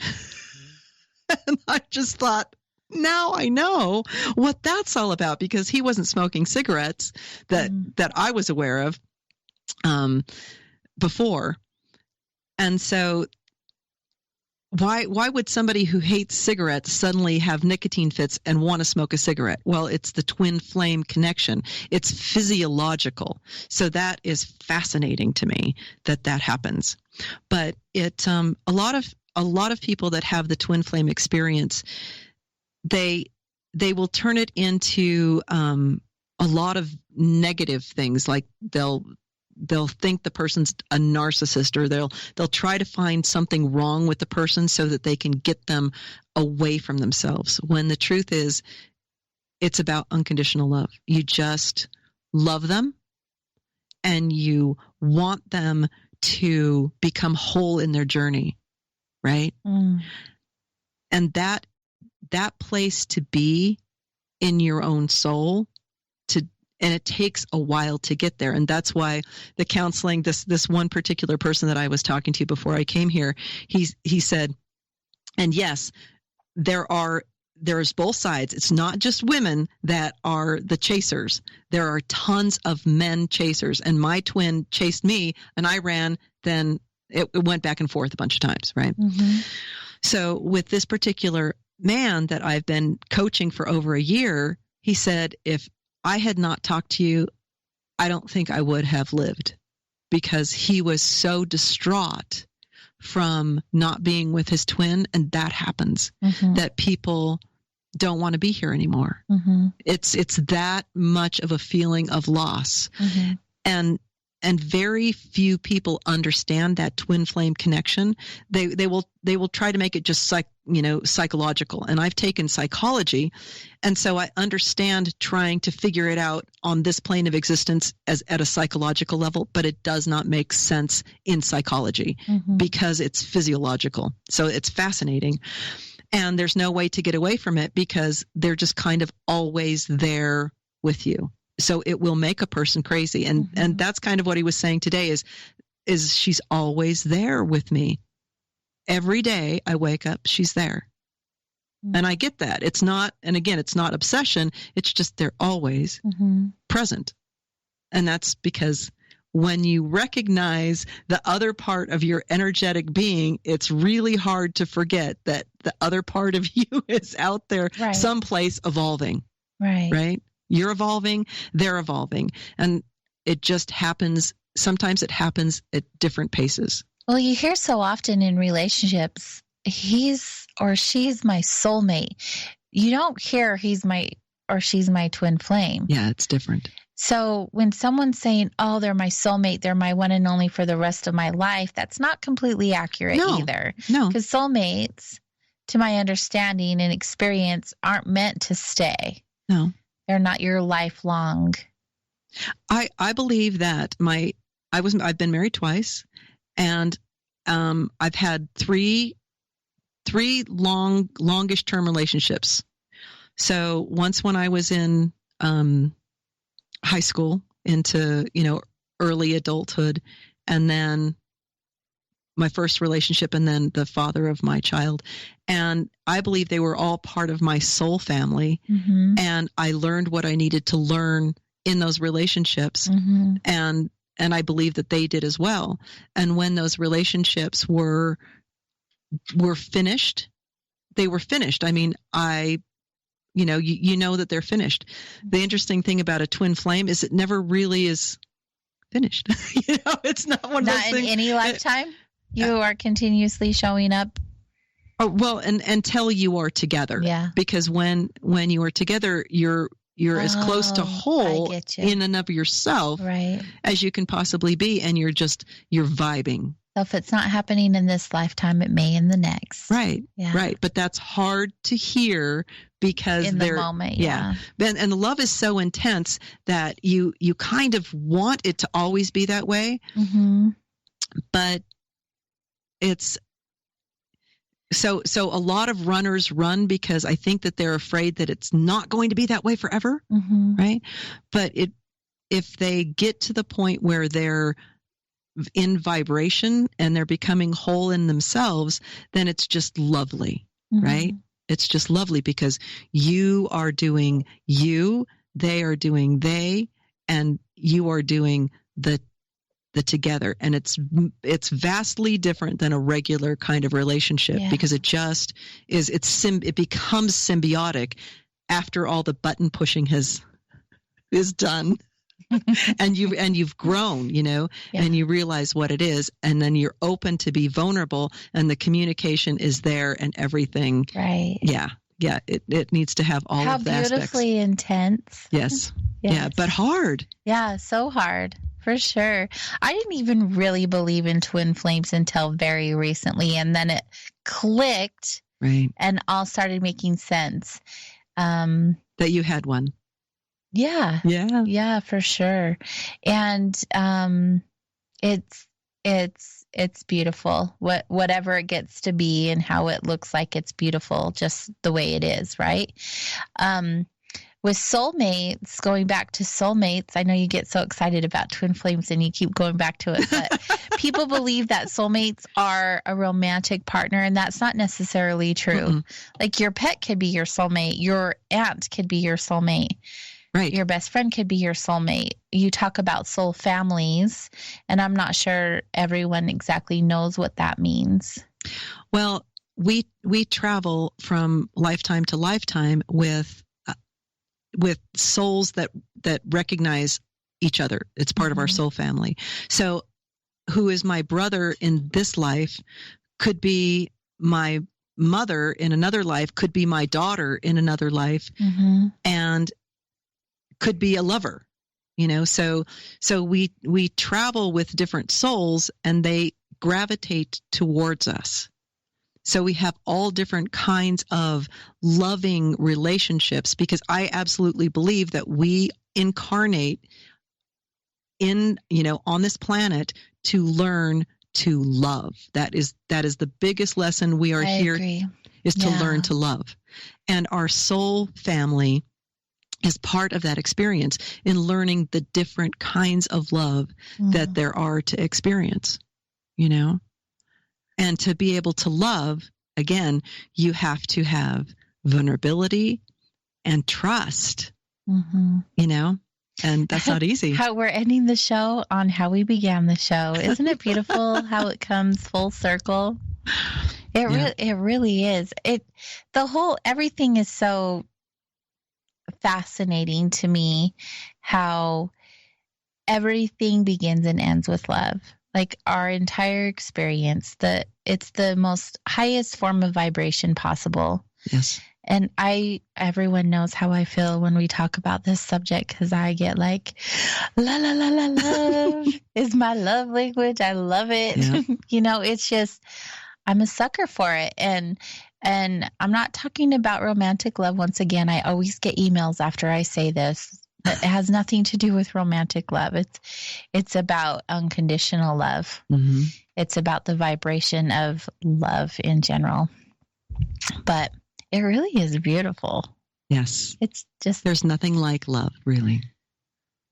And I just thought, now I know what that's all about, because he wasn't smoking cigarettes that I was aware of before. And so why would somebody who hates cigarettes suddenly have nicotine fits and want to smoke a cigarette? Well, it's the twin flame connection. It's physiological. So that is fascinating to me that happens. But it a lot of people that have the twin flame experience, they will turn it into a lot of negative things. Like they'll think the person's a narcissist, or they'll try to find something wrong with the person so that they can get them away from themselves. When the truth is, it's about unconditional love. You just love them and you want them to become whole in their journey, right? And that place to be in your own soul, and it takes a while to get there. And that's why the counseling, this one particular person that I was talking to before I came here, he said, and yes, there's both sides. It's not just women that are the chasers. There are tons of men chasers. And my twin chased me and I ran, then it went back and forth a bunch of times, right? Mm-hmm. So with this particular man that I've been coaching for over a year, he said, if I had not talked to you, I don't think I would have lived, because he was so distraught from not being with his twin. And that happens, that people don't want to be here anymore. It's that much of a feeling of loss. And very few people understand that twin flame connection. They will try to make it just psychological. And I've taken psychology, and so I understand trying to figure it out on this plane of existence as at a psychological level, but it does not make sense in psychology because it's physiological. So it's fascinating. And there's no way to get away from it because they're just kind of always there with you. So it will make a person crazy. And that's kind of what he was saying today is she's always there with me. Every day I wake up, she's there. And I get that. It's not, and again, it's not obsession. It's just they're always present. And that's because when you recognize the other part of your energetic being, it's really hard to forget that the other part of you is out there someplace evolving. Right? You're evolving, they're evolving. And it just happens. Sometimes it happens at different paces. Well, you hear so often in relationships, he's or she's my soulmate. You don't hear he's my or she's my twin flame. Yeah, it's different. So when someone's saying, oh, they're my soulmate, they're my one and only for the rest of my life, that's not completely accurate either. No. Because soulmates, to my understanding and experience, aren't meant to stay. No. They're not your lifelong. I believe that I've been married twice, and I've had three longish term relationships. So once when I was in high school into, early adulthood, and then my first relationship, and then the father of my child. And I believe they were all part of my soul family. Mm-hmm. And I learned what I needed to learn in those relationships. Mm-hmm. And I believe that they did as well. And when those relationships were finished, they were finished. I mean, you know that they're finished. The interesting thing about a twin flame is it never really is finished. It's not one of those things. Not in any lifetime? You are continuously showing up. Oh, well, and until you are together. Yeah. Because when you are together, you're as close to whole in and of yourself right. as you can possibly be, and you're vibing. So if it's not happening in this lifetime, it may in the next. Right. Yeah. Right. But that's hard to hear because in the moment. Yeah. And the love is so intense that you kind of want it to always be that way. Mm-hmm. But it's so a lot of runners run because I think that they're afraid that it's not going to be that way forever. Mm-hmm. Right. But if they get to the point where they're in vibration and they're becoming whole in themselves, then it's just lovely. Mm-hmm. Right. It's just lovely because you are doing you, they are doing they, and you are doing the together. And it's vastly different than a regular kind of relationship because it just is, it becomes symbiotic after all the button pushing is done. and you've grown, and you realize what it is, and then you're open to be vulnerable, and the communication is there and everything. Right. Yeah. It needs to have all of the aspects. How beautifully intense. Yes. Yeah, but hard. Yeah, so hard. For sure. I didn't even really believe in twin flames until very recently, and then it clicked. Right. And all started making sense. That you had one. Yeah. Yeah. Yeah, for sure. And it's beautiful. Whatever it gets to be and how it looks like, it's beautiful just the way it is, right? With soulmates, going back to soulmates, I know you get so excited about twin flames and you keep going back to it, but people believe that soulmates are a romantic partner, and that's not necessarily true. Mm-mm. Like your pet could be your soulmate. Your aunt could be your soulmate. Right. Your best friend could be your soulmate. You talk about soul families, and I'm not sure everyone exactly knows what that means. Well, we travel from lifetime to lifetime with souls that recognize each other. It's part of our soul family. So who is my brother in this life could be my mother in another life, could be my daughter in another life, and could be a lover, so we travel with different souls and they gravitate towards us. So we have all different kinds of loving relationships, because I absolutely believe that we incarnate on this planet to learn to love. That is the biggest lesson we are here is to learn to love. And our soul family is part of that experience in learning the different kinds of love that there are to experience, And to be able to love, again, you have to have vulnerability and trust, and that's not easy. How we're ending the show on how we began the show. Isn't it beautiful how it comes full circle? It really is. Everything is so fascinating to me, how everything begins and ends with love. Like our entire experience, it's the most highest form of vibration possible. Yes. And everyone knows how I feel when we talk about this subject, because I get like, la, la, la, la, love is my love language. I love it. Yeah. It's just, I'm a sucker for it. And I'm not talking about romantic love. Once again, I always get emails after I say this. It has nothing to do with romantic love. It's about unconditional love. Mm-hmm. It's about the vibration of love in general. But it really is beautiful. Yes. It's just, there's nothing like love, really.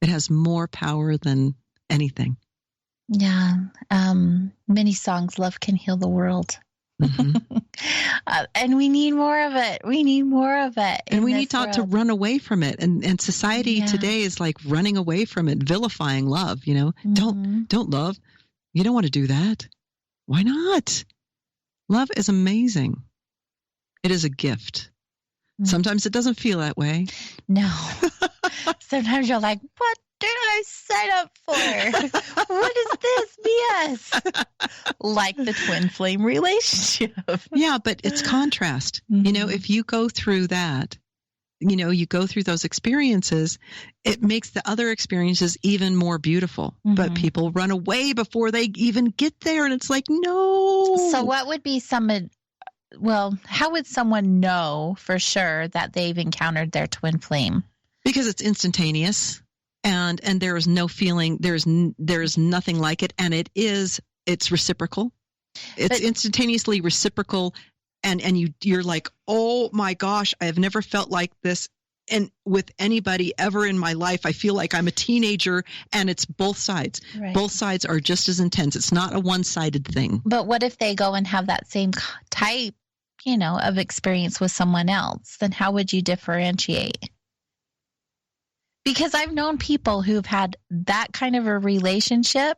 It has more power than anything. yeah. Many songs, Love Can Heal the World. Mm-hmm. And we need more of it. We need more of it. And we need not to run away from it. And society today is like running away from it, vilifying love, Don't love. You don't want to do that. Why not? Love is amazing. It is a gift. Sometimes it doesn't feel that way. No. Sometimes you're like, what did I sign up for? What is this BS? Like the twin flame relationship. Yeah, but it's contrast. If you go through that, you go through those experiences, it makes the other experiences even more beautiful. But people run away before they even get there. And it's like, no. So what would be how would someone know for sure that they've encountered their twin flame? Because it's instantaneous and there is no feeling. There's nothing like it. And it's reciprocal. It's instantaneously reciprocal. And you're like, oh my gosh, I have never felt like this. And with anybody ever in my life, I feel like I'm a teenager, and it's both sides. Right. Both sides are just as intense. It's not a one-sided thing. But what if they go and have that same type, of experience with someone else? Then how would you differentiate? Because I've known people who've had that kind of a relationship,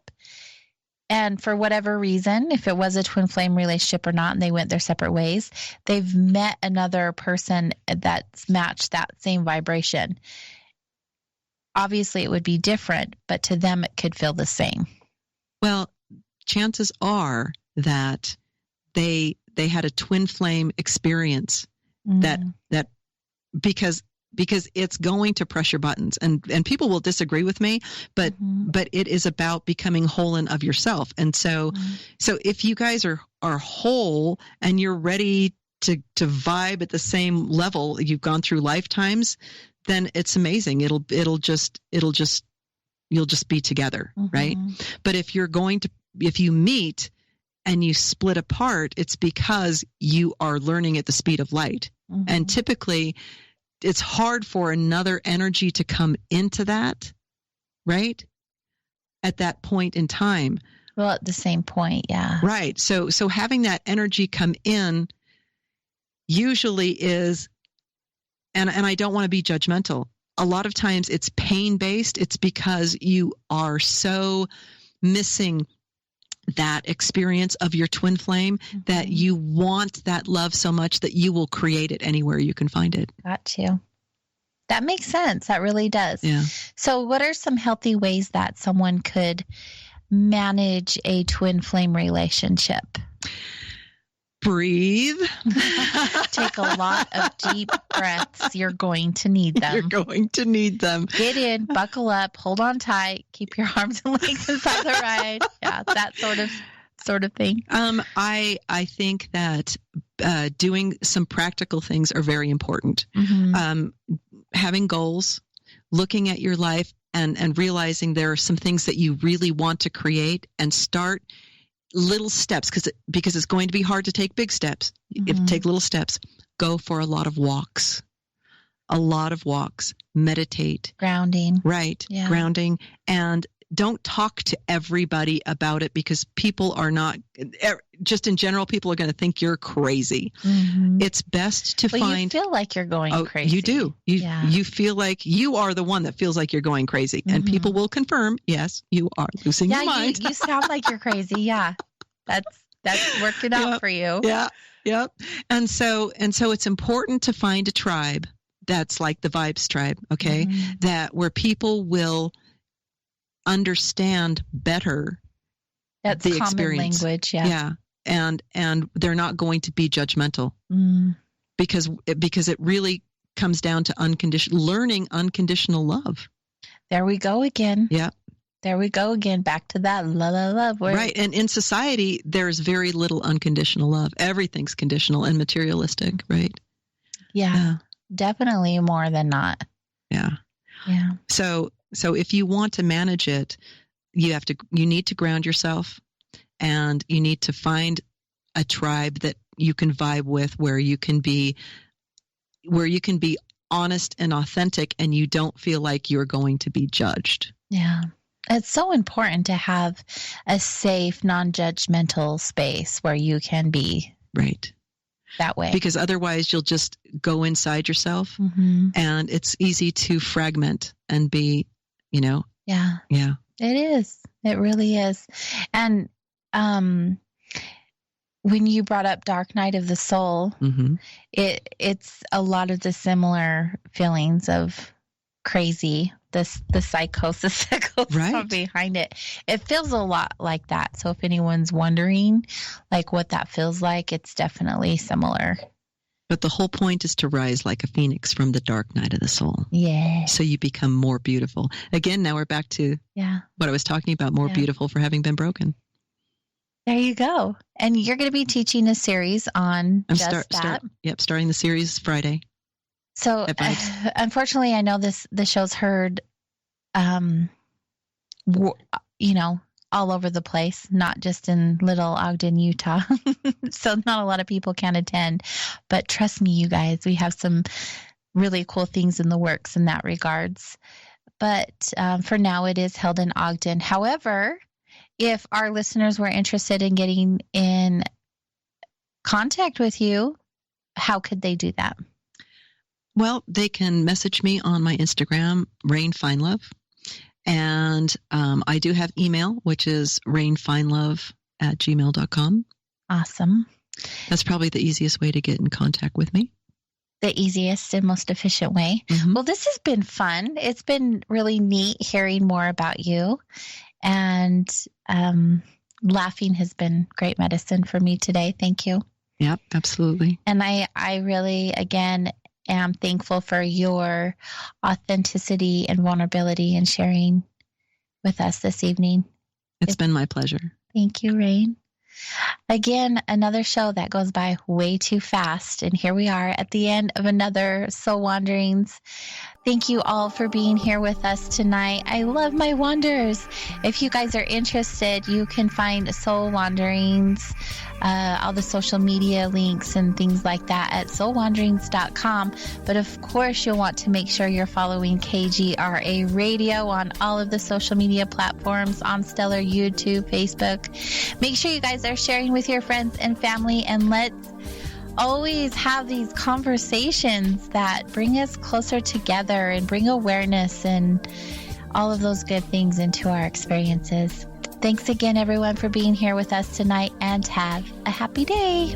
and for whatever reason, if it was a twin flame relationship or not, and they went their separate ways, they've met another person that's matched that same vibration. Obviously, it would be different, but to them, it could feel the same. Well, chances are that they had a twin flame experience that because it's going to press your buttons, and people will disagree with me, but it is about becoming whole and of yourself. And so if you guys are whole and you're ready to vibe at the same level, you've gone through lifetimes, then it's amazing. You'll just be together, right? But if you meet and you split apart, it's because you are learning at the speed of light. And typically it's hard for another energy to come into that, right? At that point in time. Well, at the same point, yeah. Right. So having that energy come in usually is, and I don't want to be judgmental, a lot of times it's pain-based. It's because you are so missing that experience of your twin flame that you want that love so much that you will create it anywhere you can find it. Got you. That makes sense. That really does. Yeah. So what are some healthy ways that someone could manage a twin flame relationship? Breathe. Take a lot of deep breaths. You're going to need them. You're going to need them. Get in, buckle up, hold on tight, keep your arms and legs inside the ride. Yeah, that sort of thing. I think that doing some practical things are very important. Having goals, looking at your life and realizing there are some things that you really want to create, and start little steps, because it's going to be hard to take big steps. You have to take little steps. Go for a lot of walks. Meditate. Grounding. Right. Yeah. Grounding. And don't talk to everybody about it, because people are not, just in general, people are going to think you're crazy. It's best to find. You feel like you're going crazy. You do. You feel like you are the one that feels like you're going crazy. And people will confirm, yes, you are losing your mind. You sound like you're crazy. Yeah. That's worked it out for you. Yeah. Yep. And so it's important to find a tribe that's like the Vibes tribe, okay? That where people will understand better that's the common experience. Language, yeah. And they're not going to be judgmental because it really comes down to learning unconditional love. There we go again. Yeah. There we go again. Back to that love. Right. And in society, there's very little unconditional love. Everything's conditional and materialistic, right? Yeah. Definitely more than not. Yeah. Yeah. So if you want to manage it, you need to ground yourself, and you need to find a tribe that you can vibe with, where you can be honest and authentic, and you don't feel like you're going to be judged. Yeah. It's so important to have a safe, non-judgmental space where you can be right that way. Because otherwise you'll just go inside yourself, and it's easy to fragment and be, Yeah. It is. It really is. And when you brought up Dark Night of the Soul, it's a lot of the similar feelings of crazy, the psychosis that goes on behind it. It feels a lot like that. So if anyone's wondering like what that feels like, it's definitely similar. But the whole point is to rise like a phoenix from the dark night of the soul. Yeah. So you become more beautiful. Again, now we're back to what I was talking about, more beautiful for having been broken. There you go. And you're going to be teaching a series on that. Starting the series Friday. So unfortunately, I know the show's heard, all over the place, not just in Little Ogden, Utah. So not a lot of people can attend. But trust me, you guys, we have some really cool things in the works in that regards. But for now, it is held in Ogden. However, if our listeners were interested in getting in contact with you, how could they do that? Well, they can message me on my Instagram, Rain Finelove. And I do have email, which is rainfinelove@gmail.com. Awesome. That's probably the easiest way to get in contact with me. The easiest and most efficient way. Well, this has been fun. It's been really neat hearing more about you. And laughing has been great medicine for me today. Thank you. Yep, absolutely. And I really, again, am thankful for your authenticity and vulnerability and sharing with us this evening. It's been my pleasure. Thank you, Rain. Again, another show that goes by way too fast. And here we are at the end of another Soul Wanderings. Thank you all for being here with us tonight. I love my wanders. If you guys are interested, you can find Soul Wanderings, all the social media links and things like that at soulwanderings.com. But of course, you'll want to make sure you're following KGRA Radio on all of the social media platforms, on Stellar, YouTube, Facebook. Make sure you guys are sharing with your friends and family, and let's always have these conversations that bring us closer together and bring awareness and all of those good things into our experiences. Thanks again, everyone, for being here with us tonight, and have a happy day.